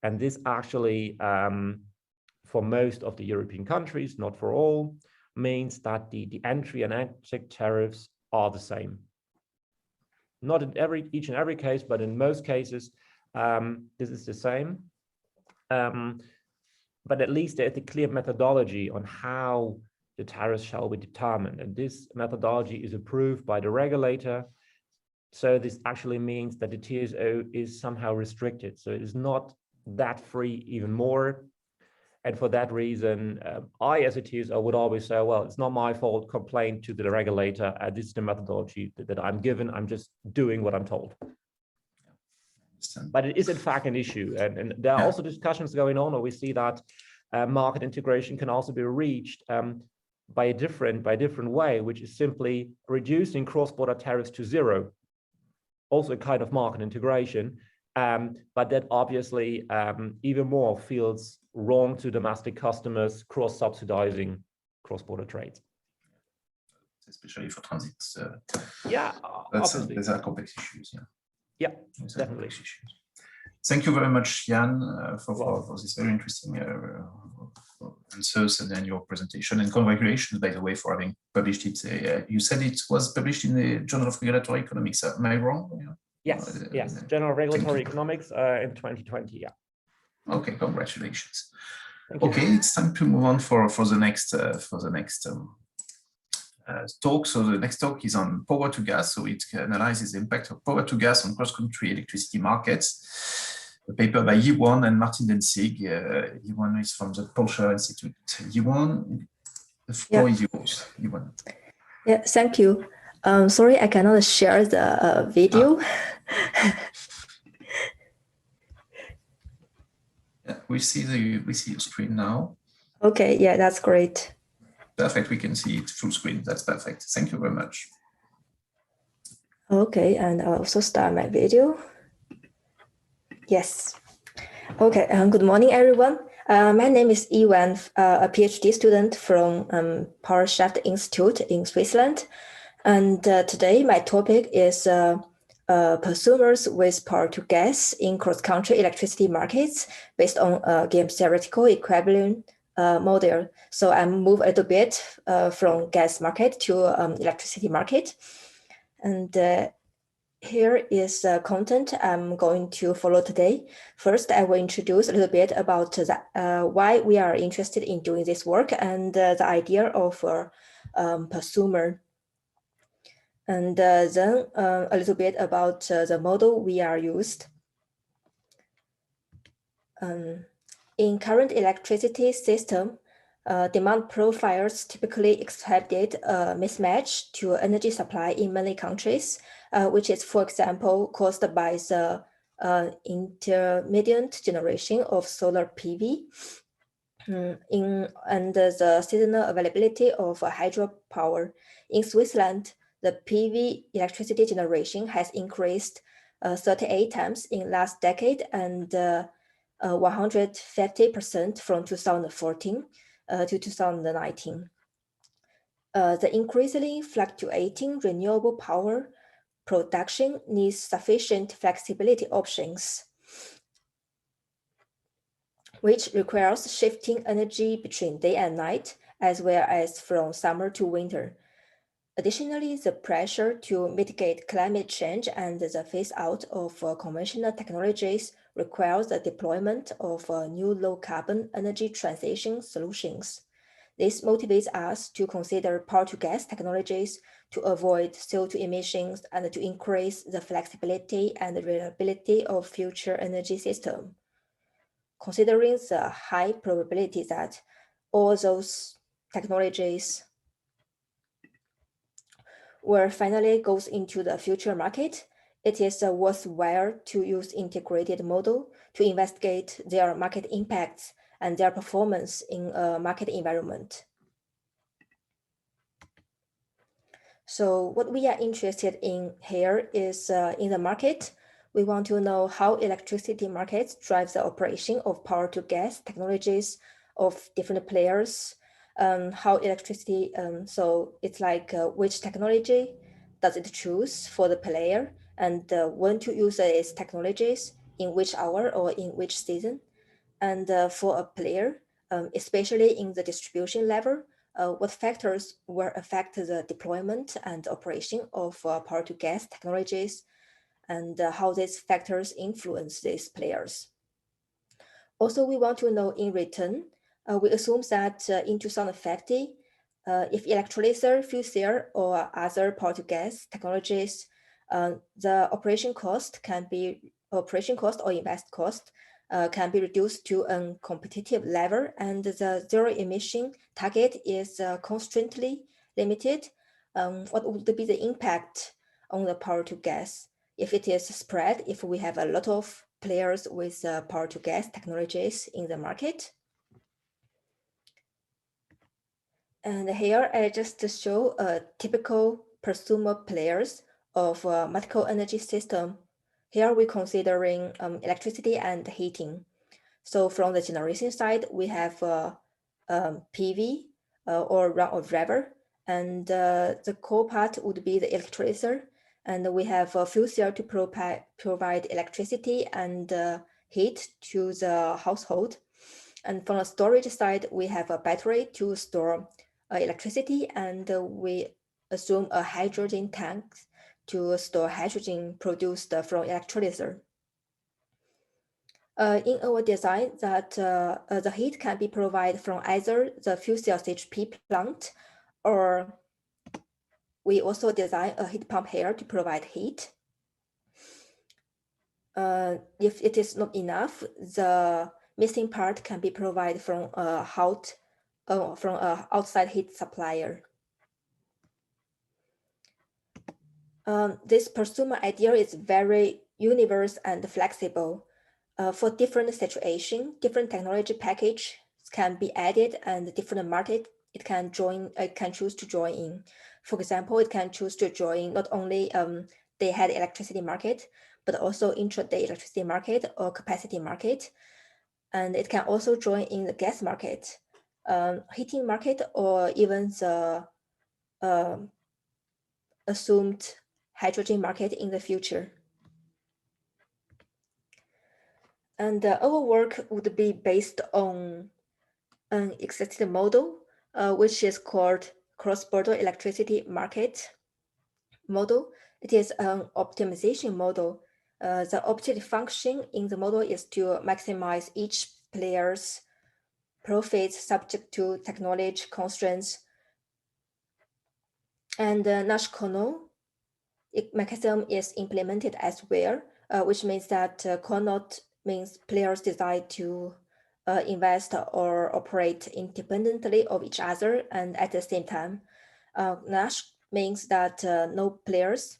And this actually, for most of the European countries, not for all, means that the entry and exit tariffs are the same. Not in each and every case, but in most cases, this is the same. But at least there's a clear methodology on how the tariffs shall be determined. And this methodology is approved by the regulator. So this actually means that the TSO is somehow restricted. So it is not that free even more. And for that reason, I, as a TSO, would always say, well, it's not my fault, complain to the regulator. This is the methodology that I'm given. I'm just doing what I'm told. But it is, in fact, an issue. And there are also discussions going on where we see that market integration can also be reached by a different way, which is simply reducing cross-border tariffs to zero. Also a kind of market integration. But that obviously even more feels wrong to domestic customers, cross-subsidizing cross-border trade. Especially for transits. These are complex issues. Definitely. Thank you very much, Jann, for this very interesting answers and then your presentation. And congratulations, by the way, for having published it. You said it was published in the Journal of Regulatory Economics. Am I wrong? Yes, General Regulatory Economics in 2020, Okay, congratulations. Okay, it's time to move on for the next talk. So the next talk is on power to gas. So it analyzes the impact of power to gas on cross-country electricity markets. A paper by Yi-Won and Martin Denzig. Yi-Won is from the Scherrer Institute. Yi-Won, the floor is yours. Yi-Won. Yeah, thank you. Sorry, I cannot share the video. We see your screen now. Okay, yeah, that's great. Perfect, we can see it full screen. That's perfect. Thank you very much. Okay, and I'll also start my video. Yes. Okay, good morning, everyone. My name is Yi-Won, a PhD student from PowerShaft Institute in Switzerland. And today my topic is prosumers with power to gas in cross-country electricity markets based on a game theoretical equilibrium model. So I move a little bit from gas market to electricity market. And here is the content I'm going to follow today. First, I will introduce a little bit about why we are interested in doing this work and the idea of prosumer. And then a little bit about the model we are used. In current electricity system, demand profiles typically exhibit a mismatch to energy supply in many countries, which is, for example, caused by the intermittent generation of solar PV and the seasonal availability of hydropower. In Switzerland, the PV electricity generation has increased 38 times in last decade and 150% from 2014 to 2019. The increasingly fluctuating renewable power production needs sufficient flexibility options, which requires shifting energy between day and night, as well as from summer to winter. Additionally, the pressure to mitigate climate change and the phase out of conventional technologies requires the deployment of new low-carbon energy transition solutions. This motivates us to consider power-to-gas technologies to avoid CO2 emissions and to increase the flexibility and reliability of future energy systems. Considering the high probability that all those technologies where finally goes into the future market, it is worthwhile to use integrated model to investigate their market impacts and their performance in a market environment. So what we are interested in here is in the market, we want to know how electricity markets drive the operation of power to gas technologies of different players, how electricity, so it's like which technology does it choose for the player, and when to use its technologies, in which hour or in which season. And for a player, especially in the distribution level, what factors will affect the deployment and operation of power to gas technologies, and how these factors influence these players. Also, we want to know in return, we assume that in 2050, if electrolyzer, fuel cell, or other power to gas technologies, the operation cost or invest cost can be reduced to a competitive level, and the zero emission target is constantly limited. What would be the impact on the power to gas if it is spread, if we have a lot of players with power to gas technologies in the market? And here I just show a typical prosumer players of multiple energy system. Here we're considering electricity and heating. So from the generation side, we have PV or run-of-river, and the core part would be the electrolyzer, and we have a fuel cell to provide electricity and heat to the household. And from the storage side, we have a battery to store electricity, and we assume a hydrogen tank to store hydrogen produced from electrolyzer. In our design, that the heat can be provided from either the fuel cell CHP plant, or we also design a heat pump here to provide heat. If it is not enough, the missing part can be provided from a outside heat supplier. This prosumer idea is very universal and flexible. For different situation, different technology package can be added, and different market it can choose to join in. For example, it can choose to join not only day-ahead electricity market, but also intraday electricity market or capacity market. And it can also join in the gas market, heating market, or even the assumed hydrogen market in the future. And our work would be based on an existing model, which is called cross-border electricity market model. It is an optimization model. The objective function in the model is to maximize each player's profits subject to technology constraints. And Nash-Cournot mechanism is implemented as well, which means that Cournot means players decide to invest or operate independently of each other and at the same time. Nash means that no players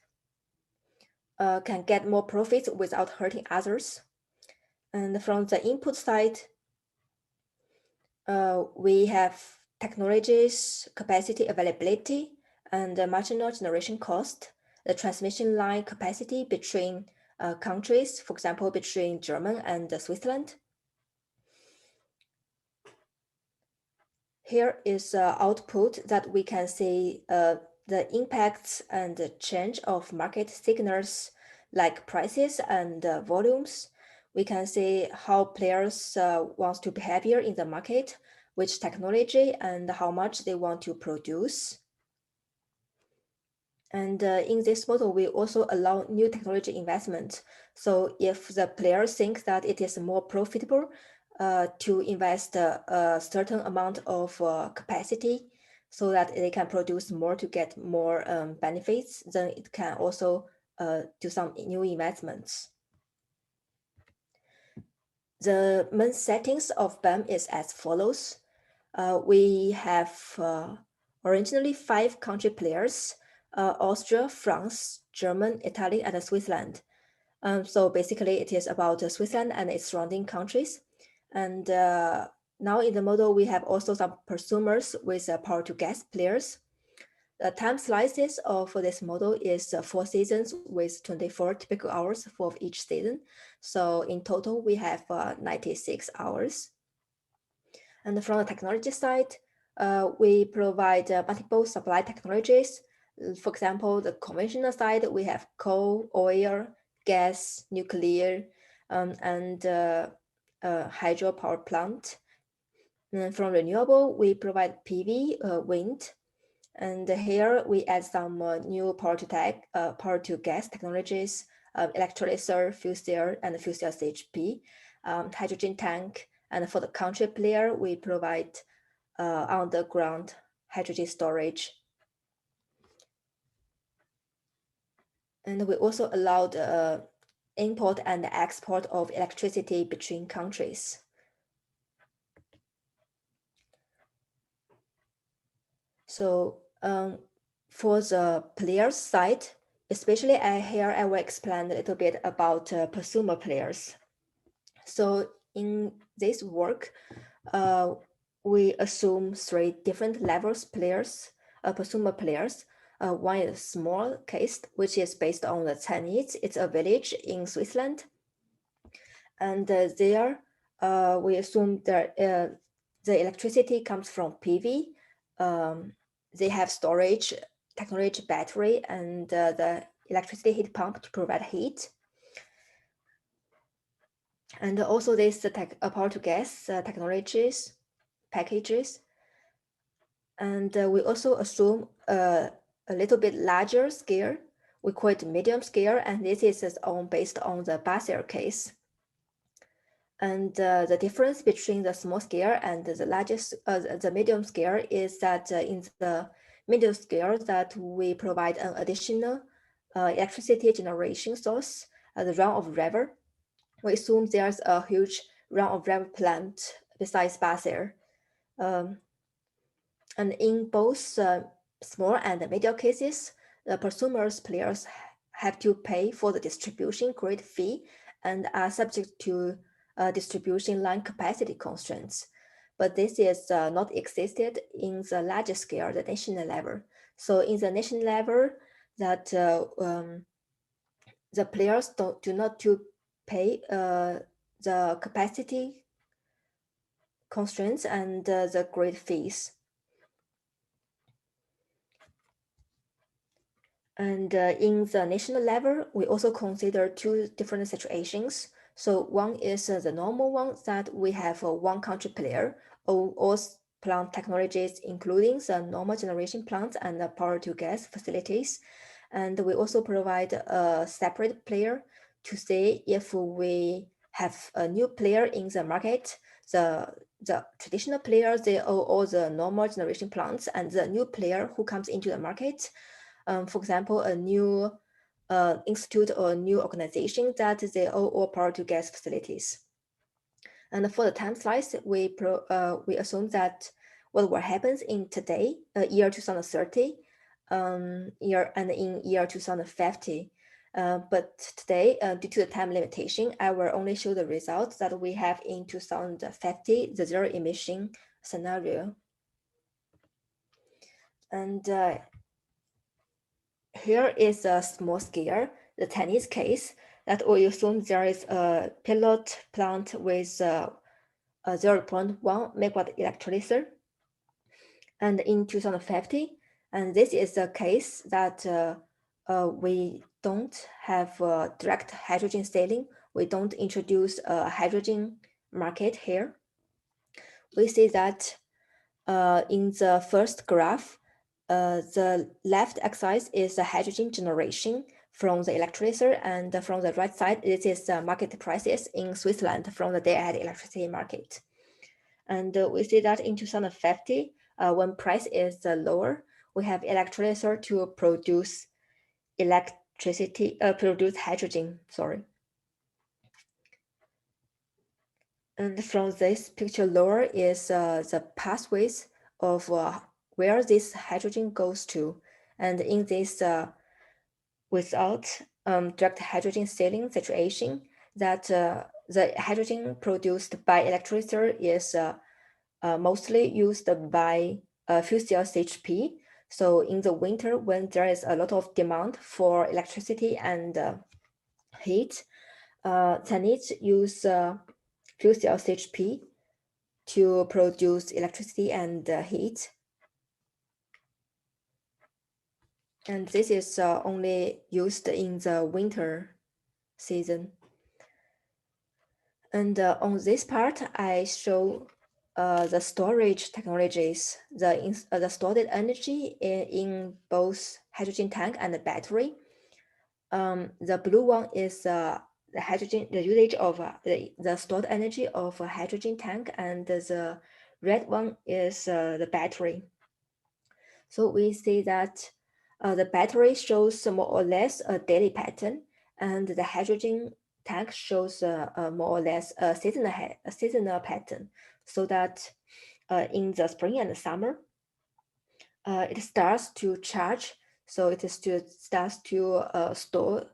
can get more profits without hurting others. And from the input side, we have technologies, capacity availability, and marginal generation cost, the transmission line capacity between countries, for example, between Germany and Switzerland. Here is output that we can see the impacts and the change of market signals like prices and volumes. We can see how players want to behave in the market, which technology and how much they want to produce. And in this model, we also allow new technology investment. So if the players think that it is more profitable to invest a certain amount of capacity so that they can produce more to get more benefits, then it can also do some new investments. The main settings of BEM is as follows. We have originally 5 country players Austria, France, Germany, Italy, and Switzerland. So basically it is about Switzerland and its surrounding countries. And now in the model, we have also some prosumers with power to gas players. The time slices for this model is 4 seasons with 24 typical hours for each season. So in total, we have 96 hours. And from the technology side, we provide multiple supply technologies. For example, the conventional side, we have coal, oil, gas, nuclear, and hydropower plant. And from renewable, we provide PV, wind. And here we add some new power to gas technologies, electrolyzer, fuel cell, and fuel cell CHP, hydrogen tank. And for the country player, we provide underground hydrogen storage. And we also allowed import and export of electricity between countries. So for the players side, especially here, I will explain a little bit about prosumer players. So in this work, we assume 3 different levels players, prosumer players. One is small case, which is based on the Chinese. It's a village in Switzerland. And there, we assume that the electricity comes from PV. They have storage, technology, battery, and the electricity heat pump to provide heat. And also this power to gas technologies, packages. And we also assume a little bit larger scale. We call it medium scale, and this is based on the Massol case. And the difference between the small scale and the medium scale is that in the middle scale that we provide an additional electricity generation source, the run-of-river. We assume there's a huge run-of-river plant besides Massol. And in both small and medium cases, the prosumers players have to pay for the distribution grid fee and are subject to distribution line capacity constraints. But this is not existed in the larger scale, the national level. So in the national level, that the players do not to pay the capacity constraints and the grid fees. And in the national level, we also consider 2 different situations. So one is the normal one that we have one country player, all plant technologies, including the normal generation plants and the power to gas facilities. And we also provide a separate player to say if we have a new player in the market, the traditional players, they own all the normal generation plants, and the new player who comes into the market, for example, a new institute or a new organization that they own all power to gas facilities. And for the time slice, we assume that what will happen in today, year 2030, and in year 2050. But today, due to the time limitation, I will only show the results that we have in 2050, the zero emission scenario. And here is a small scale, the Chinese case, that we assume there is a pilot plant with a 0.1 megawatt electrolyzer. And in 2050, and this is a case that we don't have direct hydrogen selling. We don't introduce a hydrogen market here. We see that in the first graph, the left axis is the hydrogen generation from the electrolyzer, and from the right side, this is the market prices in Switzerland from the day-ahead electricity market. And we see that in 2050, when price is lower, we have electrolyzer to produce produce hydrogen, sorry. And from this picture lower is the pathways of where this hydrogen goes to. And in this without direct hydrogen sealing situation, that the hydrogen produced by electrolyzer is mostly used by fuel cell CHP. So in the winter, when there is a lot of demand for electricity and heat, Jann use fuel cell CHP to produce electricity and heat. And this is only used in the winter season. And on this part, I show the storage technologies, the stored energy in both hydrogen tank and the battery. The blue one is the usage of the stored energy of a hydrogen tank, and the red one is the battery. So we see that the battery shows more or less a daily pattern, and the hydrogen tank shows more or less a seasonal pattern, so that in the spring and the summer, it starts to charge. So it starts to store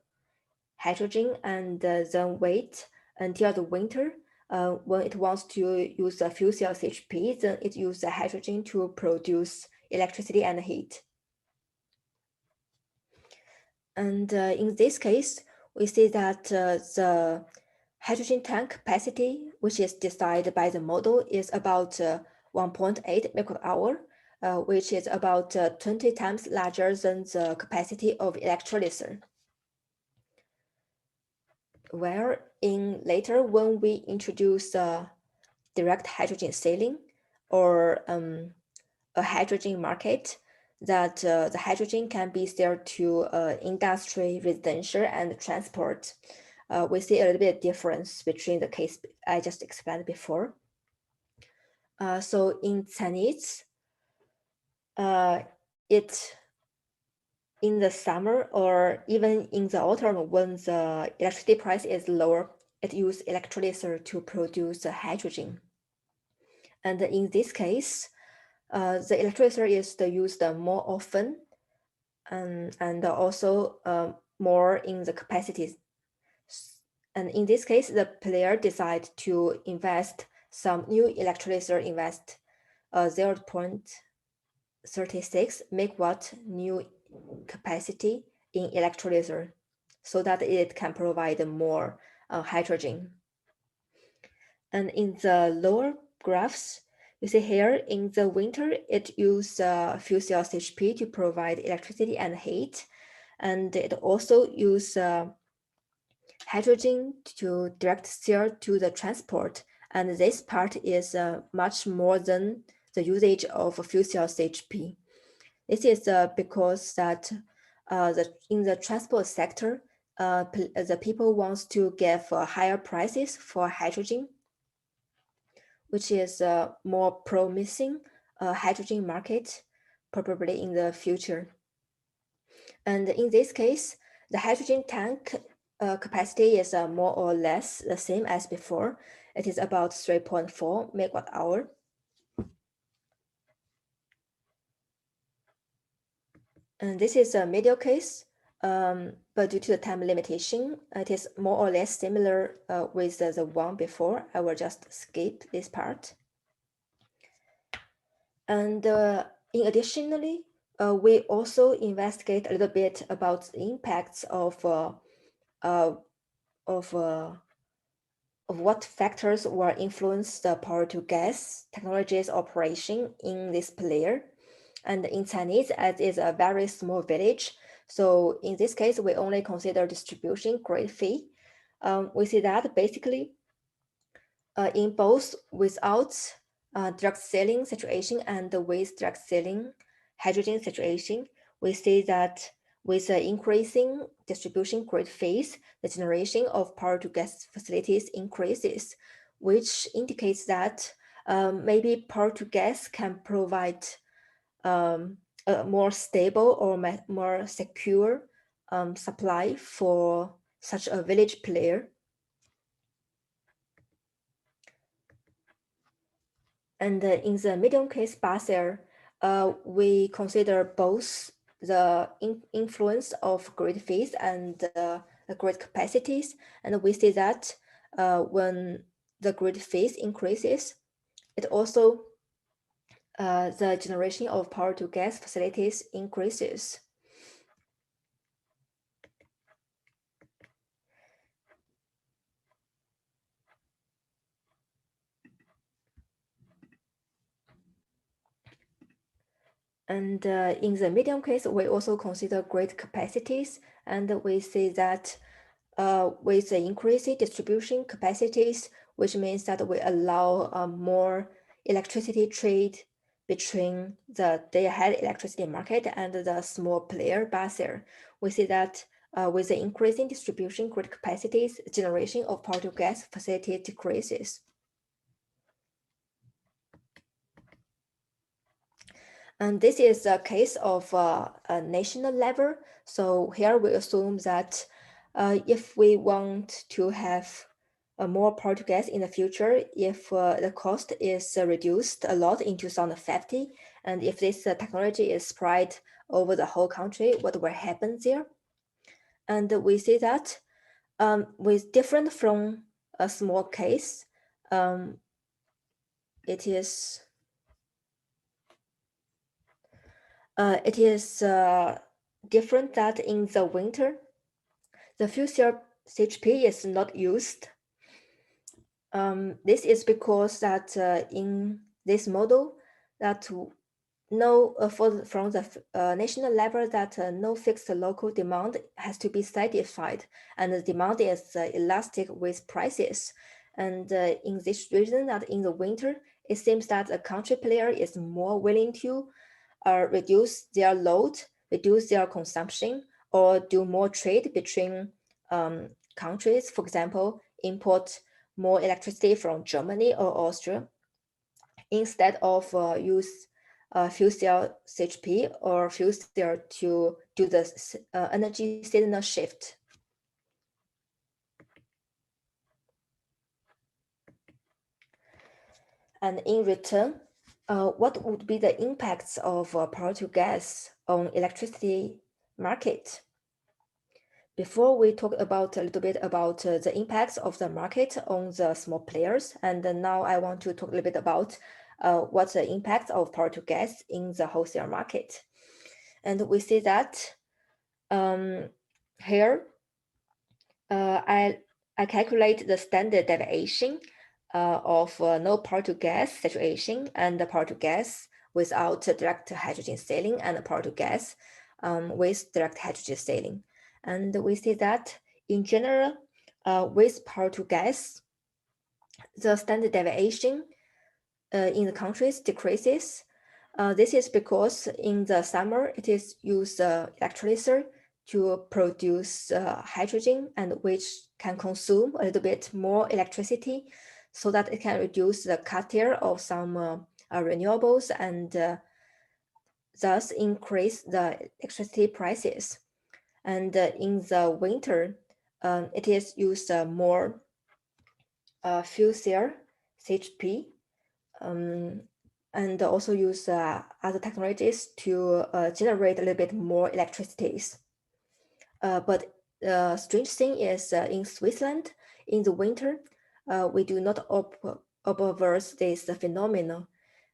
hydrogen and then wait until the winter. When it wants to use a fuel cell CHP, then it uses the hydrogen to produce electricity and heat. And in this case, we see that the hydrogen tank capacity, which is decided by the model, is about 1.8 megawatt-hour, which is about 20 times larger than the capacity of electrolyzer. Where in later, when we introduce direct hydrogen sealing or a hydrogen market, that the hydrogen can be sold to industry, residential, and transport. We see a little bit of difference between the case I just explained before. So in Jann, in the summer or even in the autumn, when the electricity price is lower, it uses electrolyzer to produce hydrogen. And in this case, the electrolyzer is used more often and also more in the capacities. And in this case, the player decide to invest some new electrolyzer, invest 0.36 megawatt new capacity in electrolyzer, so that it can provide more hydrogen. And in the lower graphs, you see here in the winter, it uses fuel cell CHP to provide electricity and heat. And it also uses hydrogen to direct steer to the transport. And this part is much more than the usage of fuel cell CHP. This is because that in the transport sector, the people wants to give higher prices for hydrogen, which is a more promising hydrogen market probably in the future. And in this case, the hydrogen tank capacity is more or less the same as before. It is about 3.4 megawatt-hour. And this is a middle case, but due to the time limitation, it is more or less similar with the one before. I will just skip this part. And in additionally, we also investigate a little bit about the impacts of what factors will influence the power to gas technologies operation in this player. And in Chinese, as is a very small village, so in this case, we only consider distribution grade fee. We see that basically in both without direct selling situation and with direct selling hydrogen situation, we see that with the increasing distribution grid fees, the generation of power to gas facilities increases, which indicates that maybe power to gas can provide a more stable or more secure supply for such a village player. And in the medium case Basel, we consider both the influence of grid fees and the grid capacities. And we see that when the grid fees increases, it also the generation of power to gas facilities increases. And in the medium case, we also consider grid capacities, and we see that with the increasing distribution capacities, which means that we allow more electricity trade between the day-ahead electricity market and the small player buzzer. We see that with the increasing distribution grid capacities, generation of power to gas facility decreases. And this is a case of a national level. So here we assume that if we want to have more power to gas in the future, if the cost is reduced a lot in 2050, and if this technology is spread over the whole country, what will happen there? And we see that with different from a small case, it is different that in the winter, the fuel cell CHP is not used. This is because that in this model that from the national level that no fixed local demand has to be satisfied, and the demand is elastic with prices. And in this reason that in the winter, it seems that a country player is more willing to reduce their load, reduce their consumption, or do more trade between countries. For example, import more electricity from Germany or Austria instead of use fuel cell CHP or fuel cell to do the energy seasonal shift. And in return, what would be the impacts of power to gas on electricity market? Before we talk about a little bit about the impacts of the market on the small players, and now I want to talk a little bit about what's the impact of power to gas in the wholesale market. And we see that here I calculate the standard deviation of no power to gas situation and the power to gas without direct hydrogen sealing and power to gas with direct hydrogen sealing. And we see that in general, with power to gas, the standard deviation in the countries decreases. This is because in the summer, it is used electrolyzer to produce hydrogen, and which can consume a little bit more electricity so that it can reduce the cartier of some renewables and thus increase the electricity prices. And in the winter, it is used more fuel cell CHP and also use other technologies to generate a little bit more electricity. But the strange thing is in Switzerland, in the winter, we do not observe this phenomenon.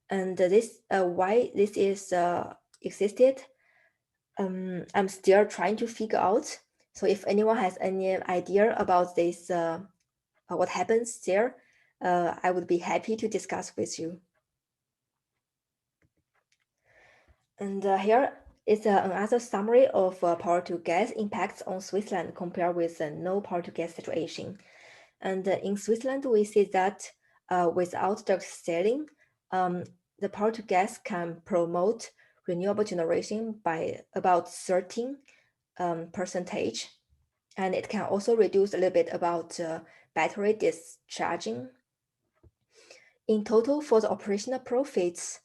And this why this is existed, I'm still trying to figure out. So if anyone has any idea about this, what happens there, I would be happy to discuss with you. And here is another summary of power to gas impacts on Switzerland compared with no power to gas situation. And in Switzerland, we see that without direct selling, the power to gas can promote renewable generation by about 13%. And it can also reduce a little bit about battery discharging. In total, for the operational profits,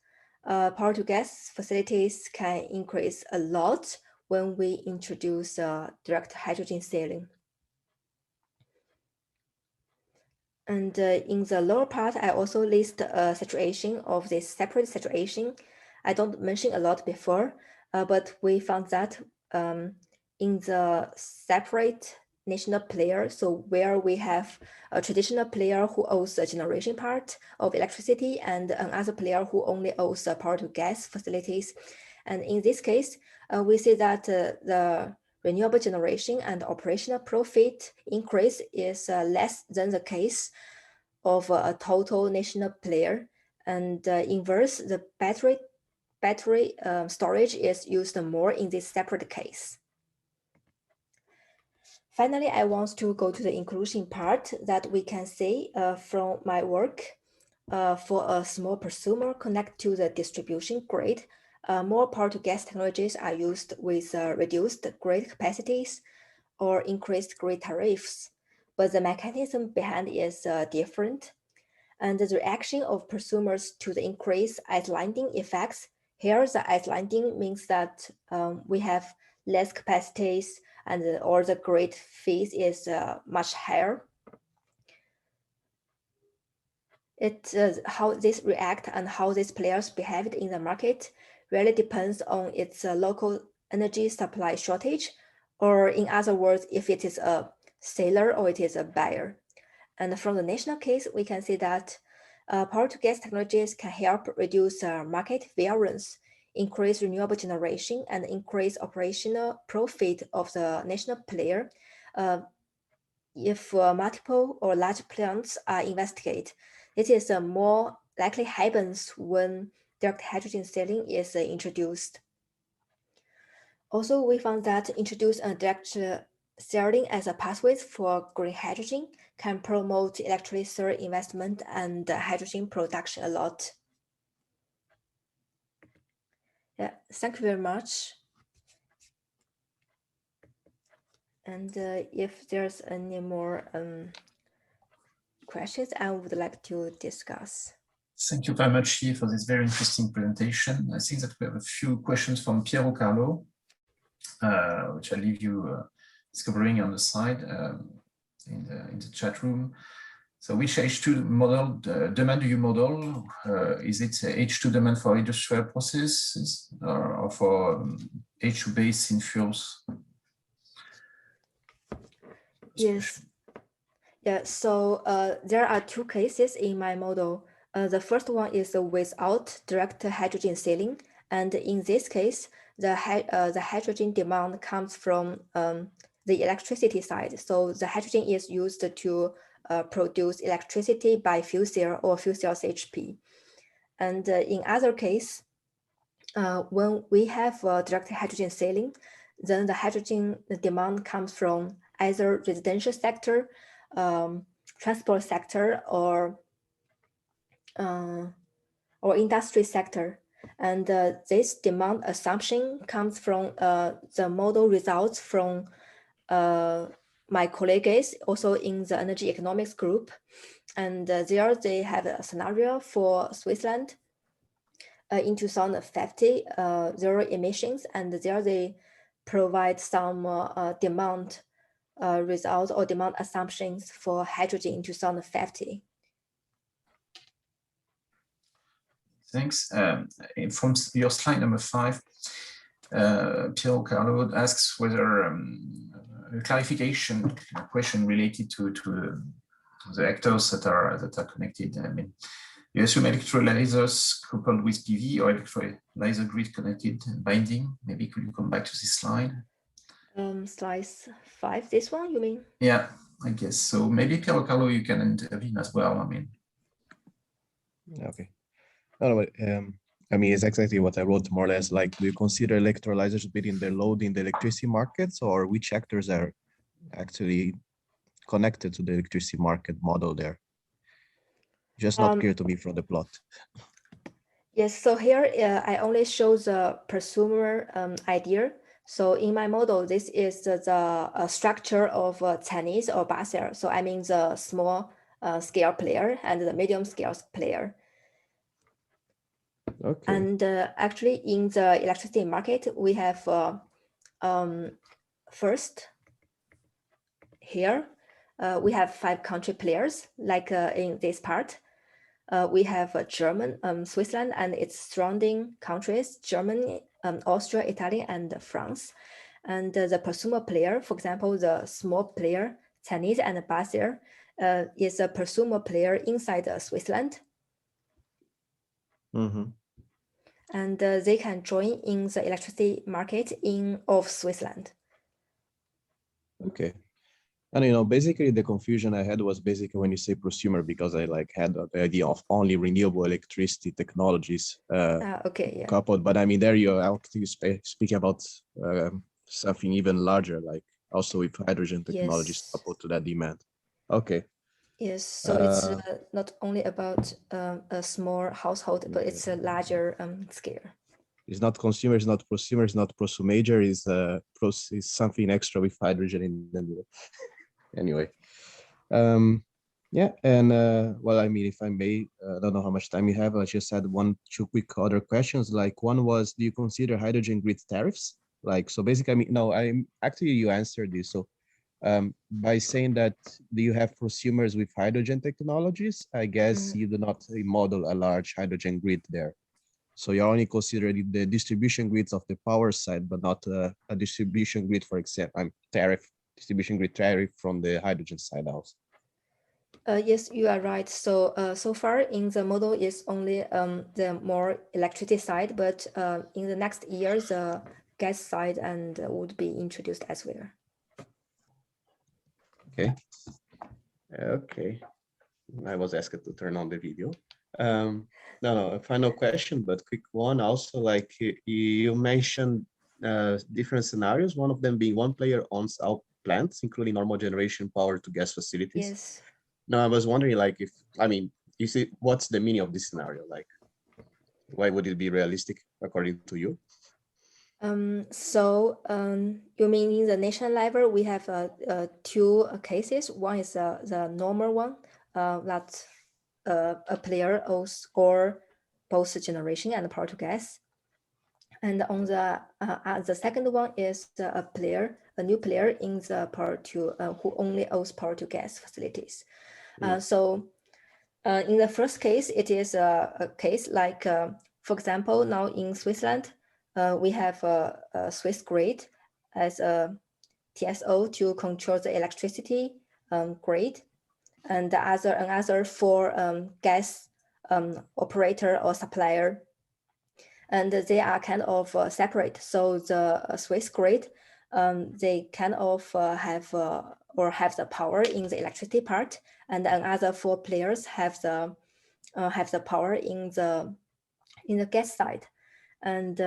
power to gas facilities can increase a lot when we introduce direct hydrogen sealing. And in the lower part, I also list a situation of this separate situation. I don't mention a lot before. but we found that in the separate national player, so where we have a traditional player who owns the generation part of electricity and another player who only owns the power to gas facilities. And in this case, we see that the renewable generation and operational profit increase is less than the case of a total national player. And inverse, the battery storage is used more in this separate case. Finally, I want to go to the inclusion part that we can see from my work. For a small prosumer connected to the distribution grid, more power to gas technologies are used with reduced grid capacities or increased grid tariffs, but the mechanism behind is different. And the reaction of prosumers to the increased islanding effects, here the islanding means that we have less capacities and or the grid fees is much higher. How this react and how these players behaved in the market really depends on its local energy supply shortage, or in other words, if it is a seller or it is a buyer. And from the national case, we can see that power to gas technologies can help reduce market variance, increase renewable generation, and increase operational profit of the national player. If multiple or large plants are investigated, it is more likely happens when direct hydrogen selling is introduced. Also, we found that introduce a direct selling as a pathway for green hydrogen can promote electrolyzer investment and hydrogen production a lot. Yeah, thank you very much. And if there's any more questions, I would like to discuss. Thank you very much, Xi, for this very interesting presentation. I think that we have a few questions from Piero Carlo, which I'll leave you discovering on the side in the chat room. So which H2 model demand do you model? Is it H2 demand for industrial processes or for H2 base in fuels? Yes. Yeah, so there are two cases in my model. The first one is without direct hydrogen selling. And in this case, the hydrogen demand comes from the electricity side. So the hydrogen is used to produce electricity by fuel cell or fuel cells HP. And in other case, when we have direct hydrogen selling, then the hydrogen demand comes from either residential sector, transport sector, or industry sector. And this demand assumption comes from the model results from my colleagues also in the energy economics group. And there they have a scenario for Switzerland in 2050, zero emissions, and there they provide some demand results or demand assumptions for hydrogen in 2050. Thanks. From your slide number 5, Piero Carlo asks whether a clarification question related to the actors that are connected. I mean, you assume electrolyzers coupled with PV or electrolyzer grid connected binding. Maybe could you come back to this slide? Slide 5, this one, you mean? Yeah, I guess so. Maybe Piero Carlo, you can intervene as well. I mean, Okay. No, I mean, it's exactly what I wrote more or less. Like, do you consider electrolyzers being the load in the electricity markets, or which actors are actually connected to the electricity market model there? Just not clear to me from the plot. Yes, so here I only show the prosumer idea. So in my model, this is the structure of Chinese or Basel. So I mean the small scale player and the medium scale player. Okay. And actually in the electricity market, we have first here, we have 5 country players, like in this part. We have German, Switzerland and its surrounding countries, Germany, Austria, Italy, and France. And the prosumer player, for example, the small player, Chinese and Brazil, is a prosumer player inside Switzerland. And they can join in the electricity market of Switzerland. Okay. And basically the confusion I had was basically when you say prosumer, because I had the idea of only renewable electricity technologies okay, yeah. coupled. But I mean, there you're actually speaking about something even larger, like also with hydrogen technologies coupled to that demand. Okay. Yes, so it's not only about a small household, but it's a larger scale. It's not consumer, it's not prosumer, it's not prosumer, it's something extra with hydrogen in the middle. Anyway, yeah, and well, I mean, if I may, I don't know how much time you have. I just had two quick other questions. Like one was, do you consider hydrogen grid tariffs? Like, so basically, I mean, no, you answered this. So by saying that, do you have prosumers with hydrogen technologies? I guess you do not model a large hydrogen grid there. So you're only considering the distribution grids of the power side, but not a distribution grid, for example, distribution grid tariff from the hydrogen side also. Yes, you are right. So so far in the model is only the more electricity side, but in the next years, the gas side and would be introduced as well. Okay. Okay. I was asked to turn on the video. No, a final question, but quick one. Also, like you mentioned different scenarios, one of them being one player owns all plants, including normal generation power to gas facilities. Yes. Now, I was wondering, like, you see, what's the meaning of this scenario? Like, why would it be realistic according to you? You mean in the national level, we have two cases. One is the normal one, that a player owns or both generation and power to gas. And on the second one is a new player in the power to who only owns power to gas facilities. In the first case, it is a case like, for example, now in Switzerland, we have a Swiss grid as a TSO to control the electricity grid, and another for gas operator or supplier. And they are kind of separate. So the Swiss grid, they kind of have the power in the electricity part, and another four players have the power in the gas side. And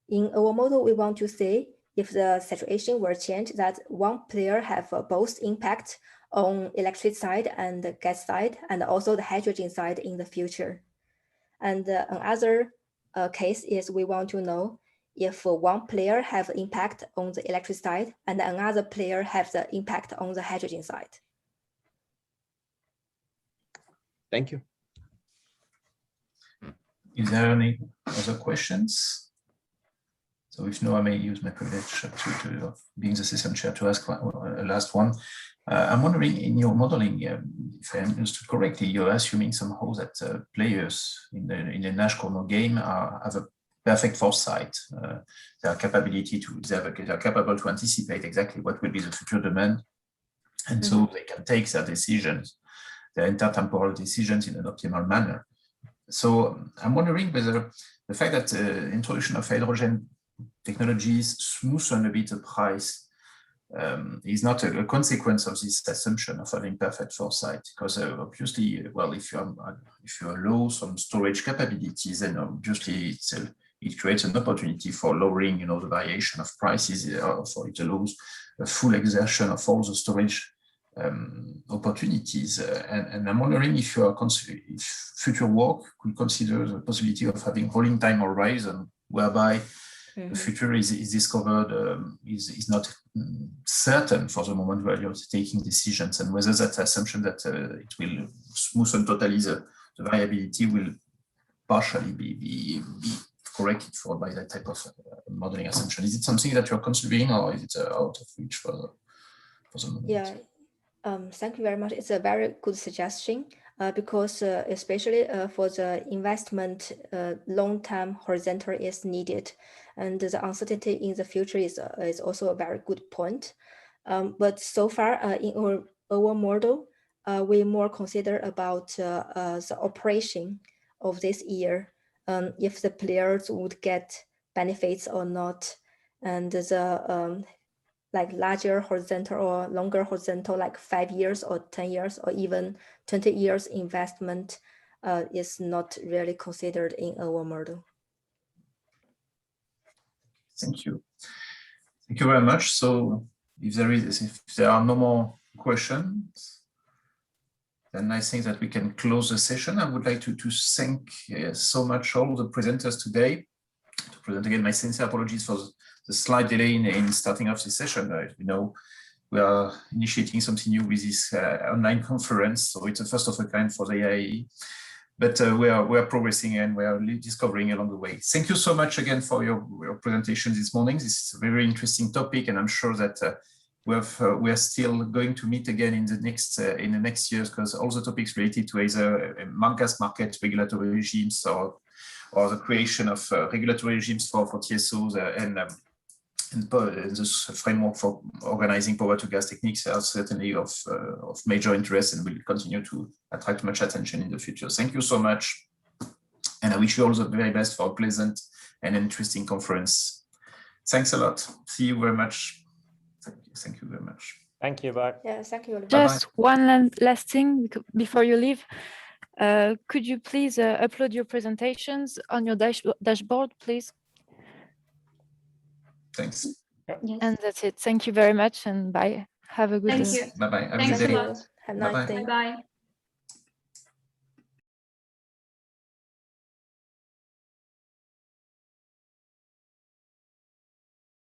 in our model, we want to say if the situation were changed, that one player have both impact on electricity side and the gas side, and also the hydrogen side in the future. And another case is we want to know if one player have impact on the electric side and another player have the impact on the hydrogen side. Thank you. Is there any other questions? So if no, I may use my privilege to being the system chair to ask a last one. I'm wondering, in your modeling, if I understood correctly, you're assuming somehow that players in the national game have a perfect foresight, their capability they're capable to anticipate exactly what will be the future demand, and so they can take their decisions, their intertemporal decisions, in an optimal manner. So I'm wondering whether the fact that introduction of hydrogen technologies smoothen a bit the price is not a consequence of this assumption of having perfect foresight, because obviously, well, if you allow some storage capabilities, then obviously it creates an opportunity for lowering, the variation of prices, or it allows a full exertion of all the storage opportunities. And I'm wondering if if future work could consider the possibility of having rolling time horizon, whereby the future is discovered, is not certain for the moment where you're taking decisions, and whether that assumption that it will smoothen totally the variability will partially be corrected for by that type of modeling assumption. Is it something that you're considering, or is it out of reach for the moment? Yeah, thank you very much. It's a very good suggestion, because especially for the investment, long-term horizontal is needed. and the uncertainty in the future is also a very good point. But so far in our model, we more consider about the operation of this year, if the players would get benefits or not, and the like larger horizontal or longer horizontal, like 5 years or 10 years or even 20 years investment is not really considered in our model. Thank you. Thank you very much. So if there are no more questions, then I think that we can close the session. I would like to thank so much all the presenters today. To present again, my sincere apologies for the slight delay in starting off this session. We are initiating something new with this online conference, so it's a first of a kind for the IAEE. But we are progressing and we are discovering along the way. Thank you so much again for your presentation this morning. This is a very interesting topic, and I'm sure that we are still going to meet again in the next years, because all the topics related to either gas market regulatory regimes or the creation of regulatory regimes for TSOs and this framework for organizing power to gas techniques are certainly of major interest and will continue to attract much attention in the future. Thank you so much. And I wish you all the very best for a pleasant and interesting conference. Thanks a lot. See you very much. Thank you very much. Thank you, bye. Yeah, thank you. Just one last thing before you leave. Could you please upload your presentations on your dashboard, please? Thanks. Yes. And that's it. Thank you very much, and bye. Have a good Thank day. you. Bye-bye. Have a Thanks good a day. lot. Have a nice Bye-bye. day. Bye-bye.